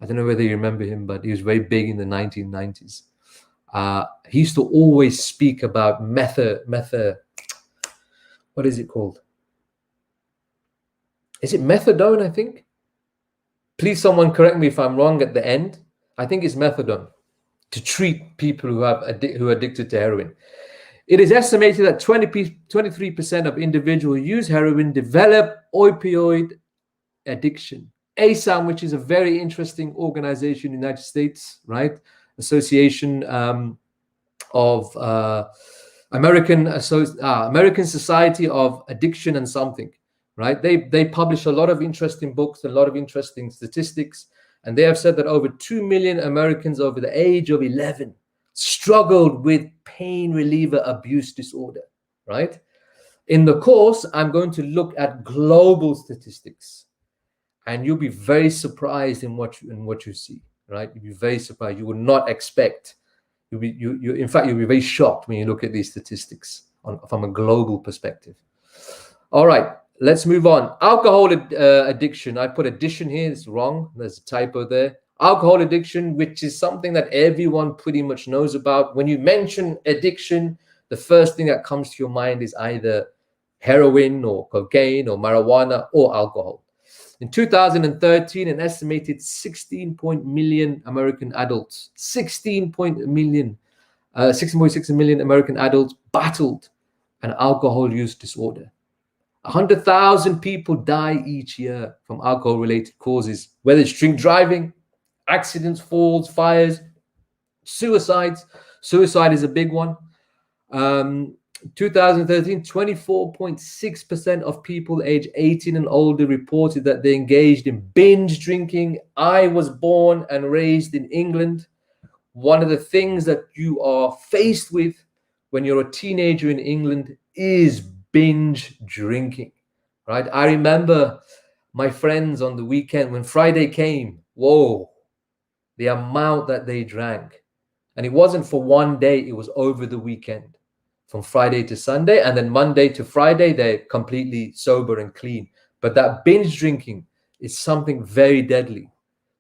I don't know whether you remember him, but he was very big in the 1990s. He used to always speak about what is it called? Is it methadone, I think? Please, someone correct me if I'm wrong at the end. I think it's methadone to treat people who are addicted to heroin. It is estimated that 23% of individuals who use heroin develop opioid addiction. ASAM, which is a very interesting organization in the United States, right? Association of American Society of Addiction and something, right? They publish a lot of interesting books, a lot of interesting statistics, and they have said that over 2 million Americans over the age of 11 struggled with pain reliever abuse disorder, right? In the course, I'm going to look at global statistics, and you'll be very surprised in what you see, right? You'll be very surprised. You will not expect. In fact, you'll be very shocked when you look at these statistics from a global perspective. All right, let's move on. Alcohol addiction. I put addition here. It's wrong. There's a typo there. Alcohol addiction, which is something that everyone pretty much knows about. When you mention addiction, the first thing that comes to your mind is either heroin or cocaine or marijuana or alcohol. In 2013, an estimated 16 million American adults, 16.6 million American adults battled an alcohol use disorder. 100,000 people die each year from alcohol-related causes, whether it's drink driving, accidents, falls, fires, suicides. Suicide is a big one. 2013, 24.6% of people aged 18 and older reported that they engaged in binge drinking. I was born and raised in England. One of the things that you are faced with when you're a teenager in England is binge drinking, right? I remember my friends on the weekend when Friday came, whoa, the amount that they drank. And it wasn't for one day, it was over the weekend. From Friday to Sunday, and then Monday to Friday, they're completely sober and clean. But that binge drinking is something very deadly.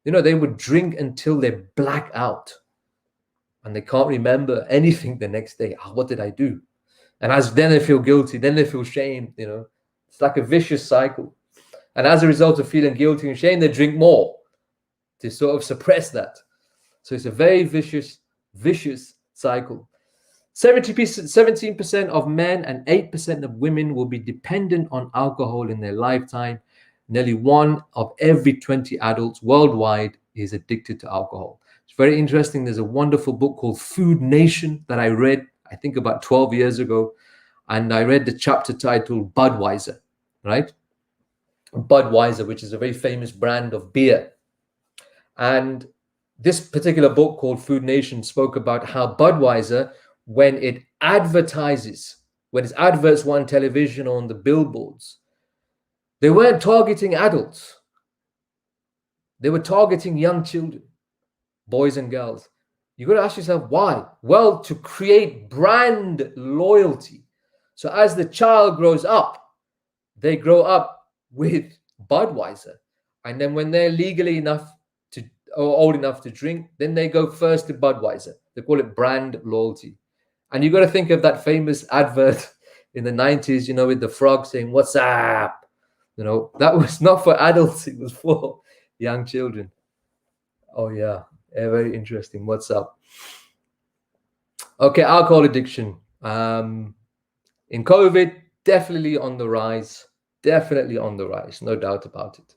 They would drink until they black out and they can't remember anything the next day. What did I do? And then they feel guilty, then they feel shame. It's like a vicious cycle. And as a result of feeling guilty and shame, they drink more to sort of suppress that. So it's a very vicious cycle. 17% of men and 8% of women will be dependent on alcohol in their lifetime. Nearly 1 of every 20 adults worldwide is addicted to alcohol. It's very interesting. There's a wonderful book called Food Nation that I read, I think about 12 years ago. And I read the chapter titled Budweiser, right? Budweiser, which is a very famous brand of beer. And this particular book called Food Nation spoke about how Budweiser when it advertises, when its adverts were on television or on the billboards, they weren't targeting adults. They were targeting young children, boys and girls. You got to ask yourself why. Well, to create brand loyalty. So as the child grows up, they grow up with Budweiser, and then when they're legally enough to or old enough to drink, then they go first to Budweiser. They call it brand loyalty. And you got to think of that famous advert in the 90s, you know, with the frog saying, "What's up?" You know, that was not for adults, it was for young children. Oh, yeah. Very interesting. What's up? Okay, alcohol addiction. In COVID, definitely on the rise. Definitely on the rise. No doubt about it.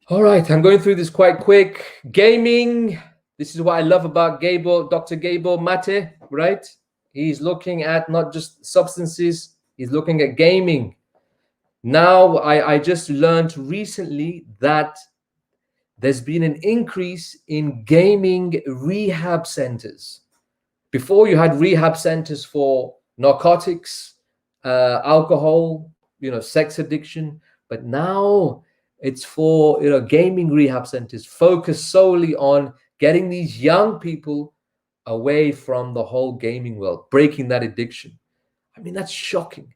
All right, I'm going through this quite quick. Gaming. This is what I love about Dr. Gabor Mate, right? He's looking at not just substances, he's looking at gaming. Now, I just learned recently that there's been an increase in gaming rehab centers. Before, you had rehab centers for narcotics, alcohol, you know, sex addiction, but now it's for, you know, gaming rehab centers focused solely on getting these young people away from the whole gaming world, breaking that addiction. I mean, that's shocking.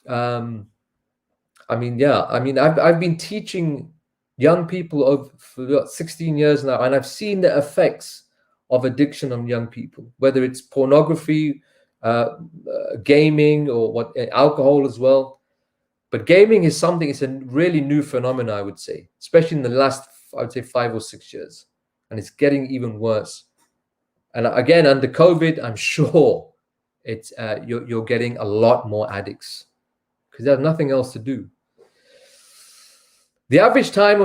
I've been teaching young people for 16 years now, and I've seen the effects of addiction on young people, whether it's pornography, gaming, or alcohol as well. But gaming is something, it's a really new phenomenon, I would say, especially in the last, I would say, 5 or 6 years. And it's getting even worse. And again, under COVID, I'm sure it's you're getting a lot more addicts because they have nothing else to do. The average time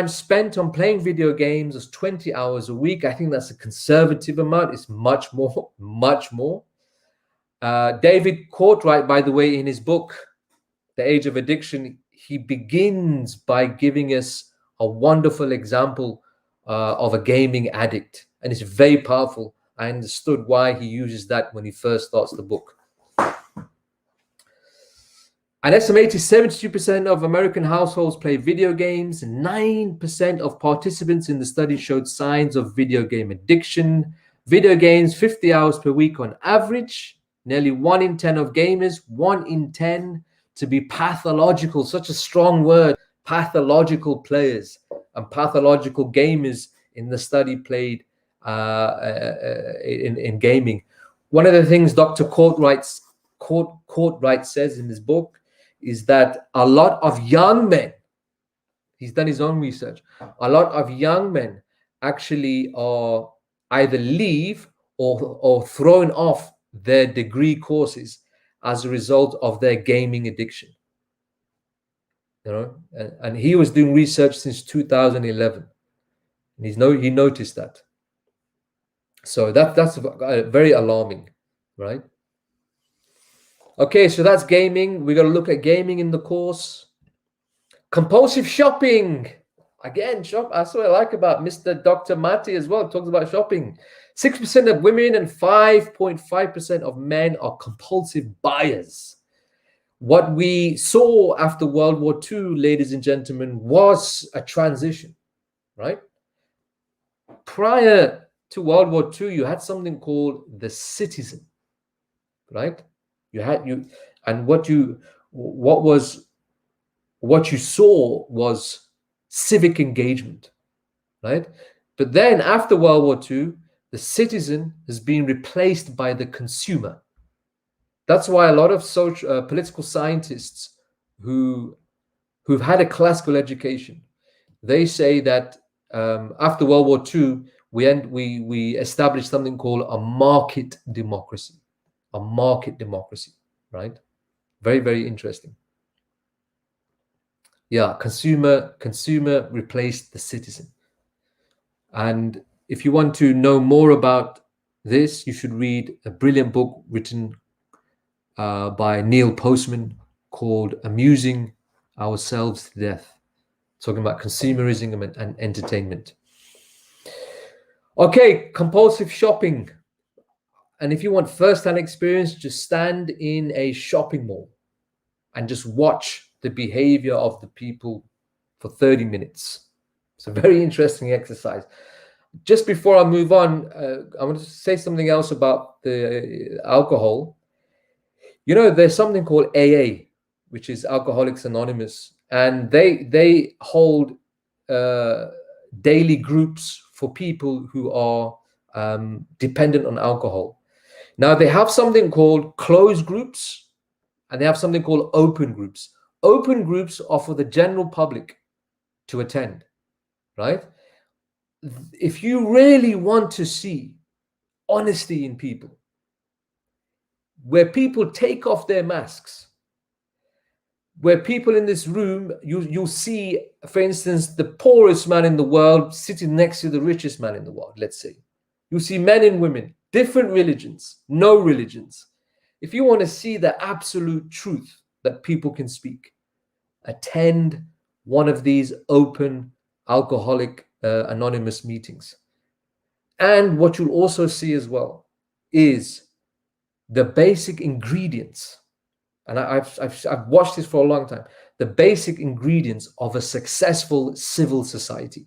spent on playing video games is 20 hours a week. I think that's a conservative amount. It's much more, much more. David Courtwright, by the way, in his book, The Age of Addiction, he begins by giving us a wonderful example of a gaming addict. And it's very powerful. I understood why he uses that when he first starts the book. An estimated 72% of American households play video games. 9% of participants in the study showed signs of video game addiction. Video games, 50 hours per week on average. Nearly 1 in 10 of gamers, 1 in 10 to be pathological, such a strong word, pathological players and pathological gamers in the study played in gaming. One of the things Dr. Courtwright says in his book is that a lot of young men, he's done his own research, a lot of young men actually are either leave or thrown off their degree courses as a result of their gaming addiction. You know, and he was doing research since 2011, and he noticed that. So that's very alarming, right? Okay, so that's gaming. We're going to look at gaming in the course. Compulsive shopping. Again, that's what I like about Mr. Dr. Mati as well. He talks about shopping. 6% of women and 5.5% of men are compulsive buyers. What we saw after World War II, ladies and gentlemen, was a transition, right? Prior to World War II, you had something called the citizen, right? What you saw was civic engagement, right? But then after World War II, the citizen has been replaced by the consumer. That's why a lot of political scientists who've had a classical education, they say that after World War II, we established something called a market democracy. A market democracy, right? Very, very interesting. Yeah, consumer replaced the citizen. And if you want to know more about this, you should read a brilliant book written by Neil Postman called Amusing Ourselves to Death, talking about consumerism and entertainment. Okay, compulsive shopping. And if you want first-hand experience, just stand in a shopping mall and just watch the behavior of the people for 30 minutes. It's a very interesting exercise. Just before I move on, I want to say something else about the alcohol. You know, there's something called AA, which is Alcoholics Anonymous, and they hold daily groups for people who are dependent on alcohol. Now they have something called closed groups, and they have something called open groups. Open groups are for the general public to attend, right? If you really want to see honesty in people, where people take off their masks, where people in this room, you'll see, for instance, the poorest man in the world sitting next to the richest man in the world, let's say. You'll see men and women, different religions, no religions. If you want to see the absolute truth that people can speak, attend one of these open alcoholic anonymous meetings. And what you'll also see as well is the basic ingredients. And I've watched this for a long time. The basic ingredients of a successful civil society,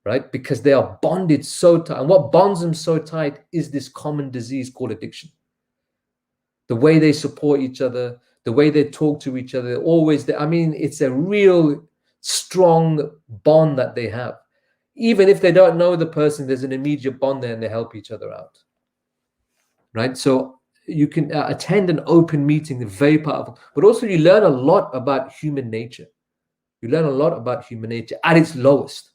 right? Because they are bonded so tight. And what bonds them so tight is this common disease called addiction. The way they support each other, the way they talk to each other, always. I mean, it's a real strong bond that they have. Even if they don't know the person, there's an immediate bond there and they help each other out, right? So you can attend an open meeting, very powerful, but also you learn a lot about human nature. You learn a lot about human nature at its lowest.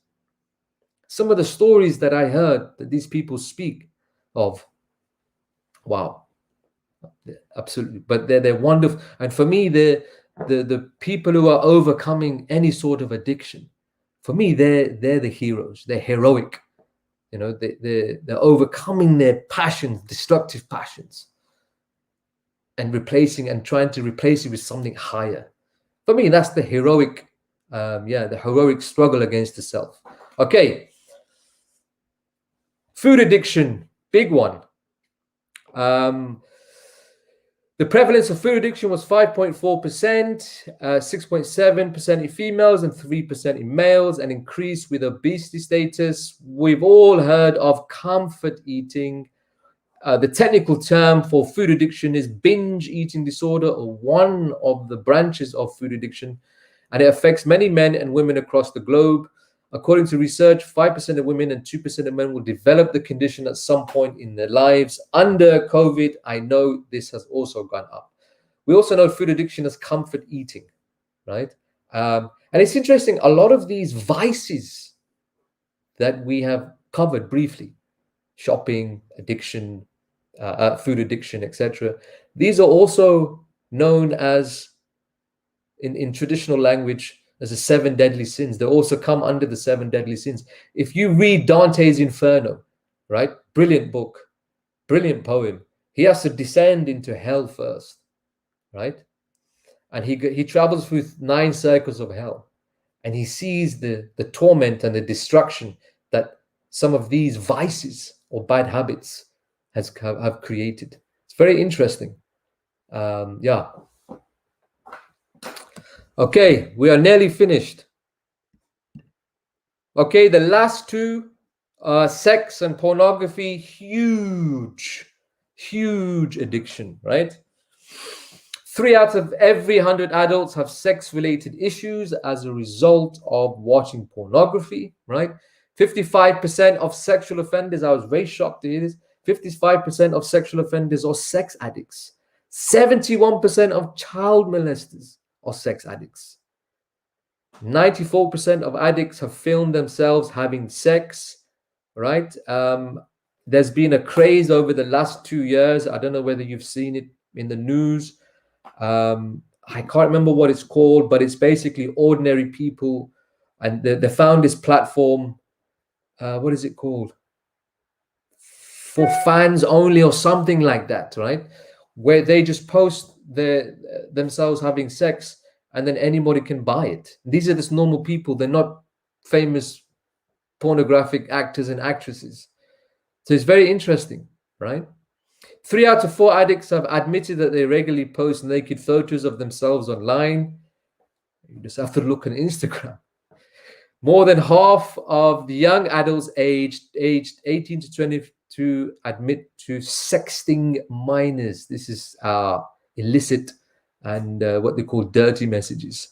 Some of the stories that I heard that these people speak of, wow, absolutely. But they're wonderful. And for me, the people who are overcoming any sort of addiction, for me, they're the heroes. They're heroic. You know, they're overcoming their passions, destructive passions, and trying to replace it with something higher. For me, that's the heroic, the heroic struggle against the self. Okay. Food addiction, big one. The prevalence of food addiction was 5.4%, 6.7% in females and 3% in males, and increased with obesity status. We've all heard of comfort eating. The technical term for food addiction is binge eating disorder, or one of the branches of food addiction, and it affects many men and women across the globe. According to research, 5% of women and 2% of men will develop the condition at some point in their lives. Under COVID, I know this has also gone up. We also know food addiction as comfort eating, right? And it's interesting, a lot of these vices that we have covered briefly, shopping, addiction, food addiction, etc., these are also known as, in traditional language, as the 7 deadly sins. They also come under the 7 deadly sins. If you read Dante's Inferno, right? Brilliant book, brilliant poem. He has to descend into hell first, right? And he travels through 9 circles of hell, and he sees the torment and the destruction that some of these vices or bad habits have created. It's very interesting. Okay, we are nearly finished. Okay, the last two, sex and pornography, huge addiction, right? 3 out of every 100 adults have sex-related issues as a result of watching pornography, right? 55% of sexual offenders, I was very shocked to hear this, 55% of sexual offenders are sex addicts. 71% of child molesters are sex addicts. 94% of addicts have filmed themselves having sex, right? There's been a craze over the last 2 years. I don't know whether you've seen it in the news. I can't remember what it's called, but it's basically ordinary people, and they found this platform. What is it called? For fans only, or something like that, right? Where they just post themselves having sex, and then anybody can buy it. These are just normal people. They're not famous pornographic actors and actresses. So it's very interesting, right? 3 out of 4 addicts have admitted that they regularly post naked photos of themselves online. You just have to look on Instagram. More than half of the young adults aged 18 to 22 admit to sexting minors. This is illicit and what they call dirty messages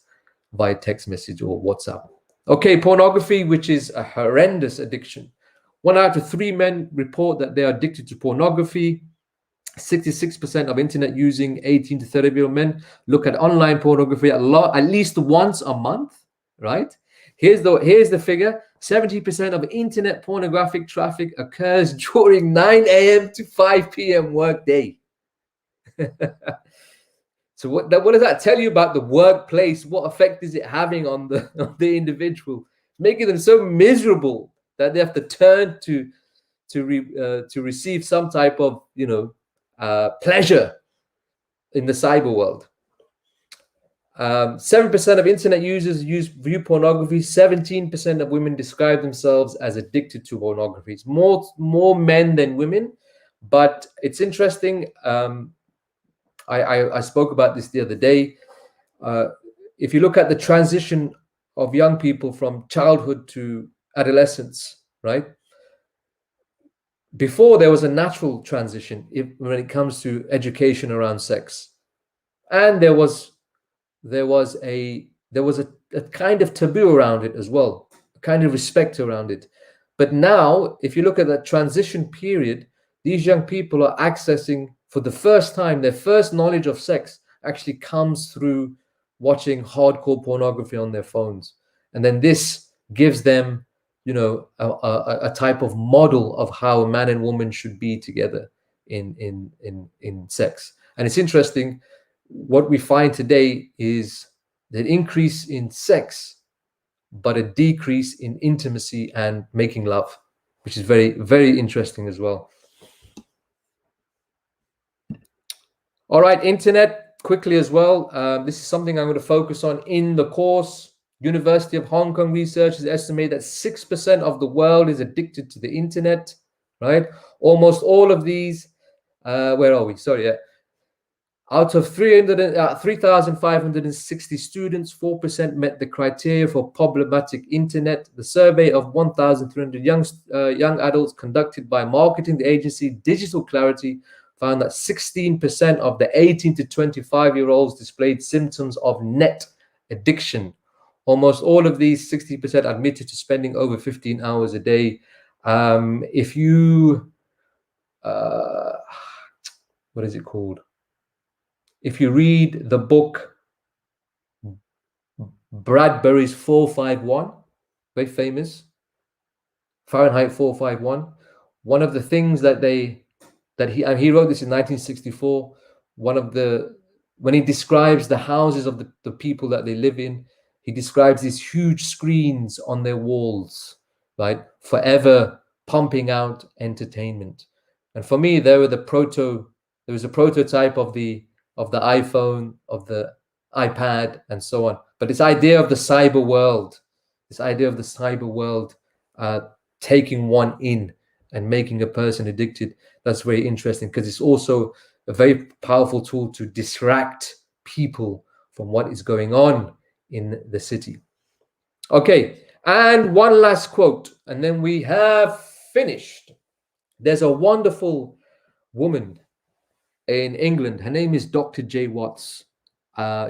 via text message or WhatsApp. Okay, pornography, which is a horrendous addiction. 1 out of 3 men report that they are addicted to pornography. 66% of internet using 18 to 30-year-old men look at online pornography at least once a month, right? Here's the figure. 70% of internet pornographic traffic occurs during 9 a.m. to 5 p.m. workday. So what does that tell you about the workplace? What effect is it having on the individual? Making them so miserable that they have to turn to receive some type of pleasure in the cyber world. 7% of internet users view pornography. 17% of women describe themselves as addicted to pornography. It's more men than women, but it's interesting. I spoke about this the other day. If you look at the transition of young people from childhood to adolescence, right? Before, there was a natural transition when it comes to education around sex, and there was a kind of taboo around it as well, a kind of respect around it. But now, if you look at that transition period, these young people are accessing, for the first time, their first knowledge of sex actually comes through watching hardcore pornography on their phones. And then this gives them, a type of model of how a man and woman should be together in sex. And it's interesting, what we find today is an increase in sex, but a decrease in intimacy and making love, which is very, very interesting as well. All right, internet, quickly as well. This is something I'm going to focus on in the course. University of Hong Kong researchers estimate that 6% of the world is addicted to the internet, right? Almost all of these, where are we? Sorry, yeah. Out of 3,560 students, 4% met the criteria for problematic internet. The survey of 1,300 young adults conducted by marketing agency Digital Clarity found that 16% of the 18 to 25-year-olds displayed symptoms of net addiction. Almost all of these, 60%, admitted to spending over 15 hours a day. If you, what is it called? If you read the book Bradbury's 451, very famous, Fahrenheit 451, one of the things that he wrote this in 1964, when he describes the houses of the people that they live in, he describes these huge screens on their walls, right? Forever pumping out entertainment. And for me, there was a prototype of the iPhone, of the iPad, and so on. But this idea of the cyber world, taking one in and making a person addicted, that's very interesting, because it's also a very powerful tool to distract people from what is going on in the city. Okay, and one last quote, and then we have finished. There's a wonderful woman in England. Her name is Dr. Jay Watts.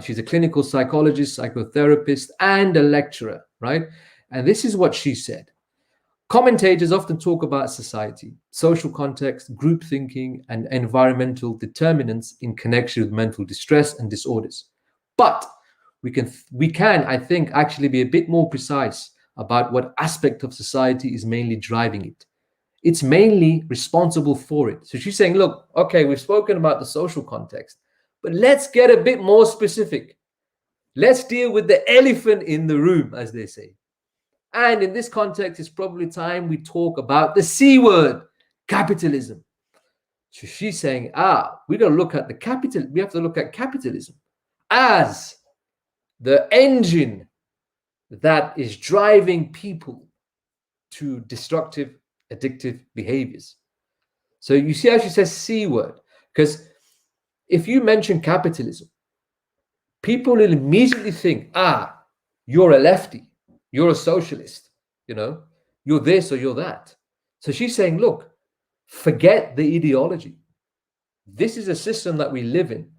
She's a clinical psychologist, psychotherapist, and a lecturer, right? And this is what she said. Commentators often talk about society, social context, group thinking, and environmental determinants in connection with mental distress and disorders. But we can, I think, actually be a bit more precise about what aspect of society is mainly driving it. It's mainly responsible for it. So she's saying, look, okay, we've spoken about the social context, but let's get a bit more specific. Let's deal with the elephant in the room, as they say. And in this context, it's probably time we talk about the C word, capitalism. So she's saying, we have to look at capitalism as the engine that is driving people to destructive, addictive behaviors. So you see how she says C word, because if you mention capitalism, people will immediately think, you're a lefty, you're a socialist, you're this or you're that. So she's saying, look, forget the ideology. This is a system that we live in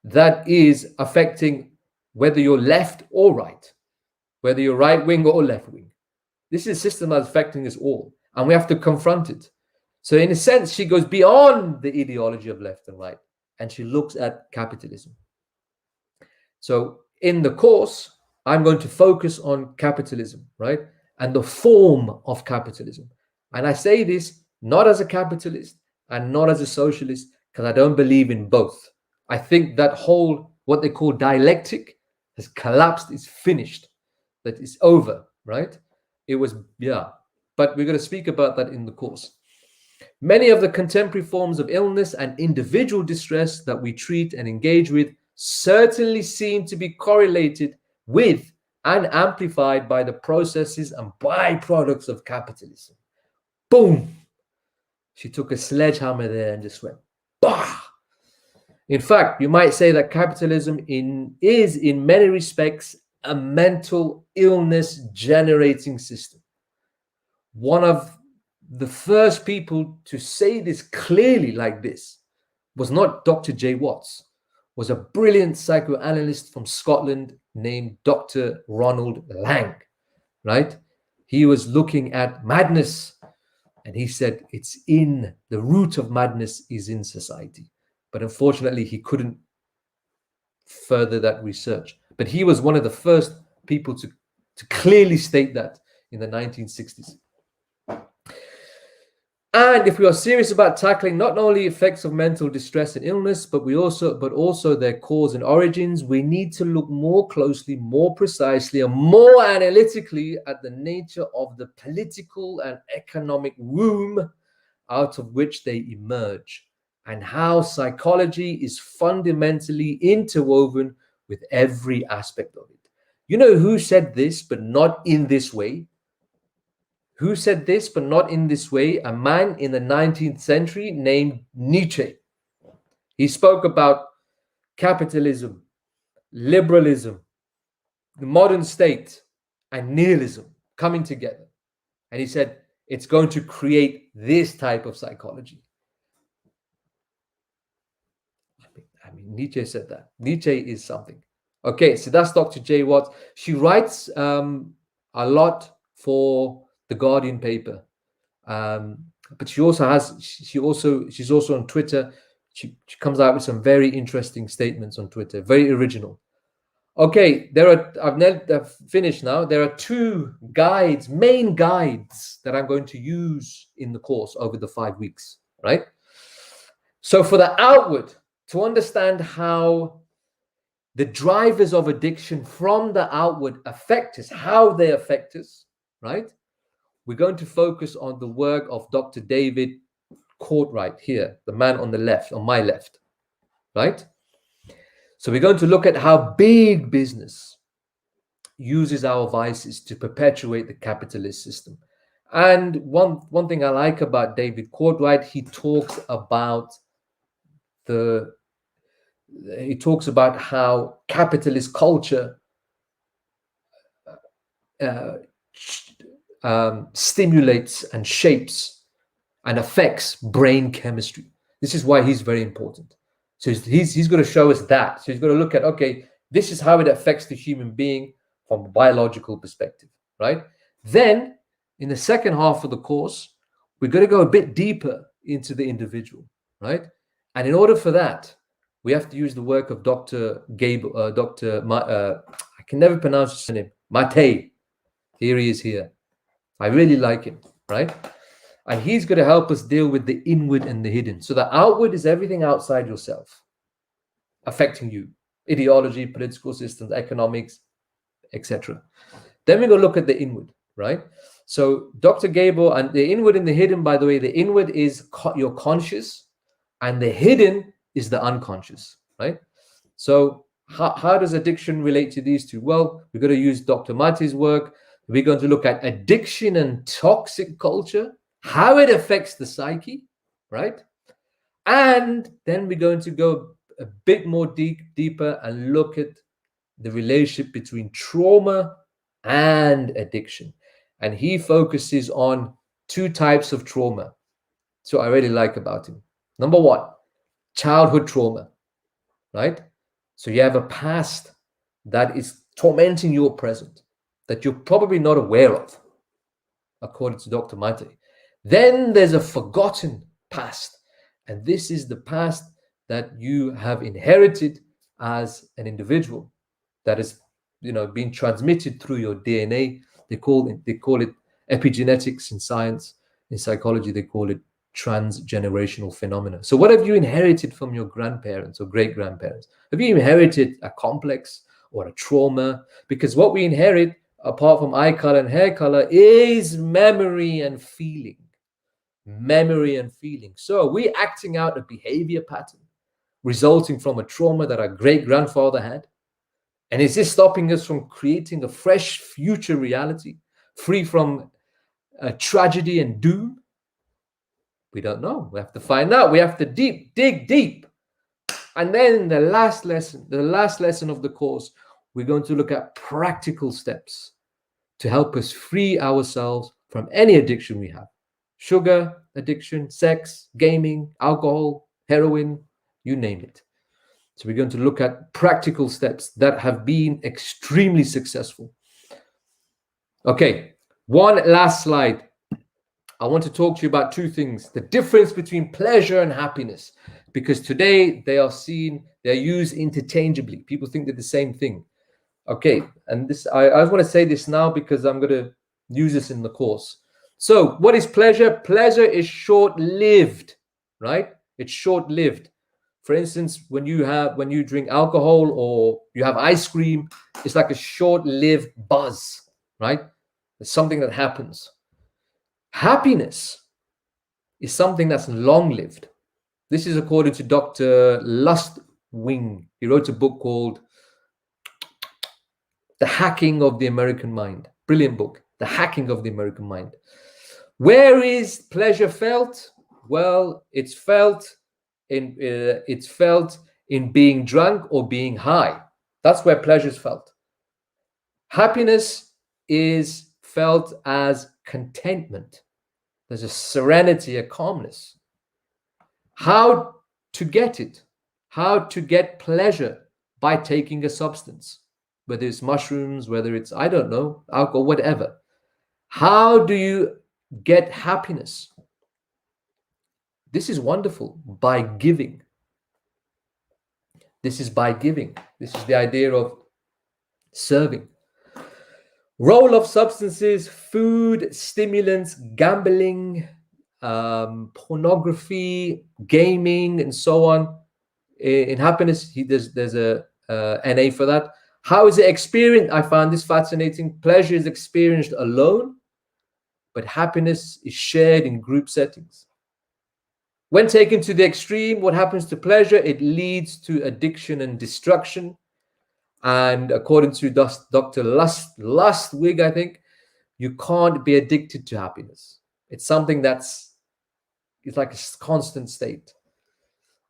that is affecting whether you're left or right, whether you're right wing or left wing. This is a system that's affecting us all, and we have to confront it. So in a sense, she goes beyond the ideology of left and right, and she looks at capitalism. So in the course, I'm going to focus on capitalism, right? And the form of capitalism. And I say this not as a capitalist and not as a socialist, because I don't believe in both. I think that whole, what they call dialectic, has collapsed, is finished, that is over, right? It was, but we're going to speak about that in the course. Many of the contemporary forms of illness and individual distress that we treat and engage with certainly seem to be correlated with and amplified by the processes and byproducts of capitalism. Boom! She took a sledgehammer there and just went, bah! In fact, you might say that capitalism is in many respects a mental illness generating system. One of the first people to say this clearly like this was not Dr. J. Watts, was a brilliant psychoanalyst from Scotland named Dr. Ronald Lang, right? He was looking at madness, and he said the root of madness is in society. But unfortunately, he couldn't further that research. But he was one of the first people to clearly state that in the 1960s. And if we are serious about tackling not only effects of mental distress and illness, but also their cause and origins, we need to look more closely, more precisely, and more analytically at the nature of the political and economic womb out of which they emerge, and how psychology is fundamentally interwoven with every aspect of it. You know who said this, but not in this way? Who said this, but not in this way? A man in the 19th century named Nietzsche. He spoke about capitalism, liberalism, the modern state, and nihilism coming together. And he said, it's going to create this type of psychology. I mean, Nietzsche said that. Nietzsche is something. Okay, so that's Dr. J. Watts. She writes a lot for the Guardian paper, but she's also on Twitter. She comes out with some very interesting statements on Twitter, very original. Okay, I've finished now. There are two main guides that I'm going to use in the course over the 5 weeks, right? So for the outward, to understand how the drivers of addiction from the outward affect us, how they affect us, right? We're going to focus on the work of Dr. David Courtwright here, the man on the left, on my left, right? So we're going to look at how big business uses our vices to perpetuate the capitalist system. And one thing I like about David Courtwright, he talks about how capitalist culture stimulates and shapes and affects brain chemistry. This is why he's very important. So he's going to show us that. So he's going to look at, okay, this is how it affects the human being from a biological perspective, right? Then in the second half of the course, we're going to go a bit deeper into the individual, right? And in order for that, we have to use the work of Dr. I can never pronounce his name, Mattei. Here he is here. I really like him, right? And he's going to help us deal with the inward and the hidden. So the outward is everything outside yourself, affecting you. Ideology, political systems, economics, etc. Then we're going to look at the inward, right? So Dr. Gabor, and the inward and the hidden, by the way, the inward is your conscious, and the hidden is the unconscious, right? So how does addiction relate to these two? Well, we're going to use Dr. Mattei's work. We're going to look at addiction and toxic culture, how it affects the psyche, right? And then we're going to go a bit more deeper and look at the relationship between trauma and addiction. And he focuses on two types of trauma. So I really like about him. Number one, childhood trauma, right? So you have a past that is tormenting your present that you're probably not aware of, according to Dr. Mate. Then there's a forgotten past. And this is the past that you have inherited as an individual that is, being transmitted through your DNA. They call it epigenetics in science. In psychology, they call it transgenerational phenomena. So what have you inherited from your grandparents or great grandparents? Have you inherited a complex or a trauma? Because what we inherit, apart from eye color and hair color, is memory and feeling. Memory and feeling. So we're acting out a behavior pattern resulting from a trauma that our great grandfather had. And is this stopping us from creating a fresh future reality free from tragedy and doom? We don't know. We have to find out. We have to dig deep. And then the last lesson of the course, we're going to look at practical steps to help us free ourselves from any addiction we have. Sugar addiction, sex, gaming, alcohol, heroin, you name it. So we're going to look at practical steps that have been extremely successful. Okay, one last slide. I want to talk to you about two things: the difference between pleasure and happiness, because today they're used interchangeably. People think they're the same thing. Okay, and this I want to say this now because I'm going to use this in the course. So what is pleasure? Pleasure is short-lived, right? It's short-lived. For instance, when you drink alcohol or you have ice cream, it's like a short-lived buzz, right? It's something that happens. Happiness is something that's long-lived. This is according to Dr. Lustwing. He wrote a book called The Hacking of the American Mind. Brilliant book, The Hacking of the American Mind. Where is pleasure felt? Well, it's felt in being drunk or being high. That's where pleasure is felt. Happiness is felt as contentment. There's a serenity, a calmness. How to get it? How to get pleasure? By taking a substance, whether it's mushrooms, whether it's, I don't know, alcohol, whatever. How do you get happiness? This is wonderful. By giving. This is by giving. This is the idea of serving. Role of substances: food, stimulants, gambling, pornography, gaming, and so on. In happiness, there's a NA for that. How is it experienced? I found this fascinating. Pleasure is experienced alone, but happiness is shared in group settings. When taken to the extreme, what happens to pleasure? It leads to addiction and destruction. And according to Dr. Lustwig, I think, you can't be addicted to happiness. It's something it's like a constant state.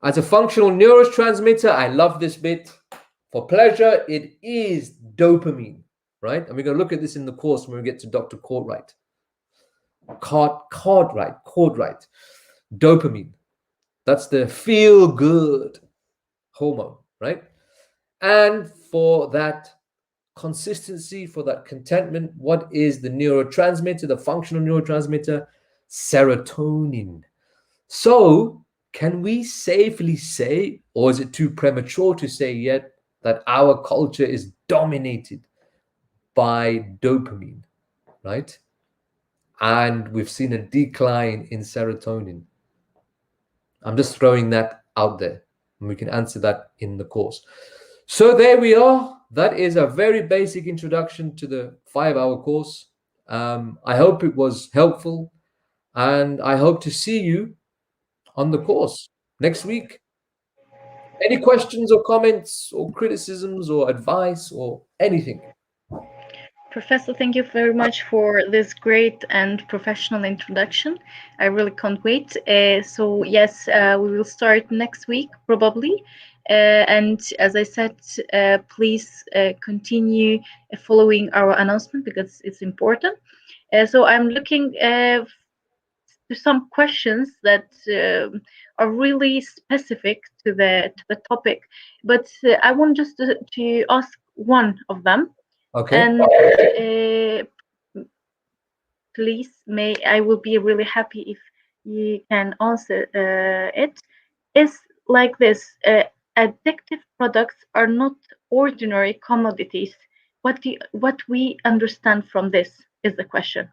As a functional neurotransmitter, I love this bit. For pleasure, it is dopamine, right? And we're going to look at this in the course when we get to Dr. Cartwright. Cartwright. Dopamine. That's the feel-good hormone, right? And for that consistency, for that contentment, what is the neurotransmitter, the functional neurotransmitter? Serotonin. So, can we safely say, or is it too premature to say yet, that our culture is dominated by dopamine, right? And we've seen a decline in serotonin. I'm just throwing that out there, and we can answer that in the course. So there we are. That is a very basic introduction to the 5-hour course. I hope it was helpful, and I hope to see you on the course next week. Any questions or comments or criticisms or advice or anything? Professor, thank you very much for this great and professional introduction. I really can't wait. So, yes, we will start next week probably. And as I said, please continue following our announcement because it's important. So, I'm looking to some questions that are really specific to the topic, but I want just to ask one of them. Okay. And please, may I will be really happy if you can answer it. Is like this: addictive products are not ordinary commodities. What we understand from this is the question.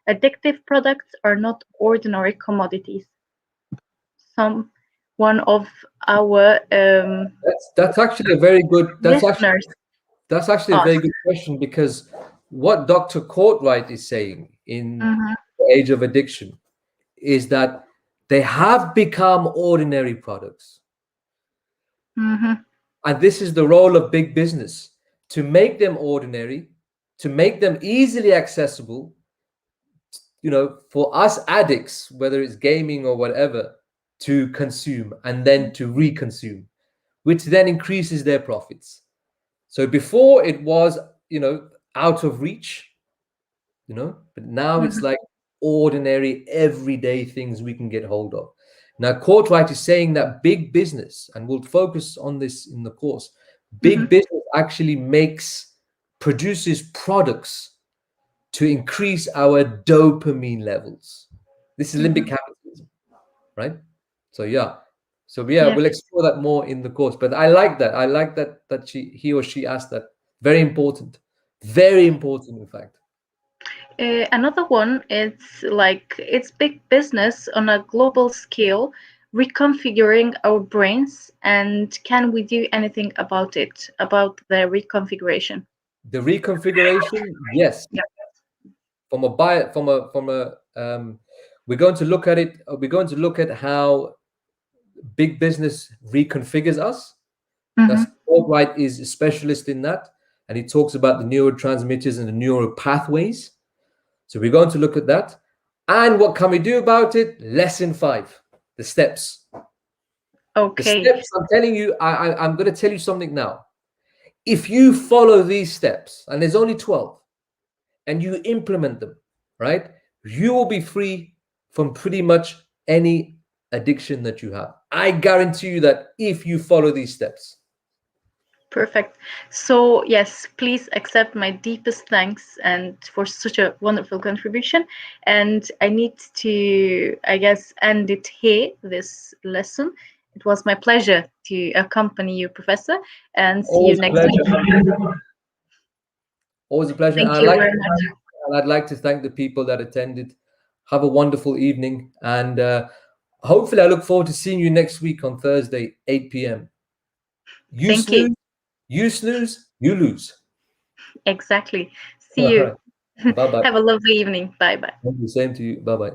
Addictive products are not ordinary commodities. Some one of our That's actually a very good. listeners That's actually a very asked. good question, because what Dr. Courtwright is saying in Mm-hmm, The Age of Addiction is that they have become ordinary products. mm-hmm, And this is the role of big business, to make them ordinary, to make them easily accessible, for us addicts, whether it's gaming or whatever, to consume and then to reconsume, which then increases their profits. So before it was, out of reach, but now it's mm-hmm, like ordinary, everyday things we can get hold of. Now, Courtwright is saying that big business, and we'll focus on this in the course, mm-hmm, big business actually produces products to increase our dopamine levels. This is limbic mm-hmm. capitalism, right? So yeah. So yeah, Yes. we'll explore that more in the course. But I like that. I like that he or she asked that. Very important. Very important, in fact. Another one is like it's big business on a global scale, reconfiguring our brains, and can we do anything about it, about the reconfiguration? The reconfiguration, yes. Yeah. From a bio, from a we're going to look at it. We're going to look at how big business reconfigures us. Mm-hmm, That's Albright is a specialist in that, and he talks about the neurotransmitters and the neural pathways. So we're going to look at that. And what can we do about it? Lesson 5, the steps. The okay. steps, I'm telling you, I'm going to tell you something now. If you follow these steps, and there's only 12, and you implement them, right, you will be free from pretty much any addiction that you have. I guarantee you that if you follow these steps. Perfect. So, yes, please accept my deepest thanks and for such a wonderful contribution. And I need to, I guess, end it here, this lesson. It was my pleasure to accompany you, Professor, and see you Always a next week. pleasure. Always a pleasure. Thank you very much. And I'd like to thank the people that attended. Have a wonderful evening. And hopefully, I look forward to seeing you next week on Thursday, 8 p.m. You Thank you. snooze, you lose. Exactly. See All you. right. Bye-bye. Have a lovely evening. Bye bye. Same to you. Bye-bye.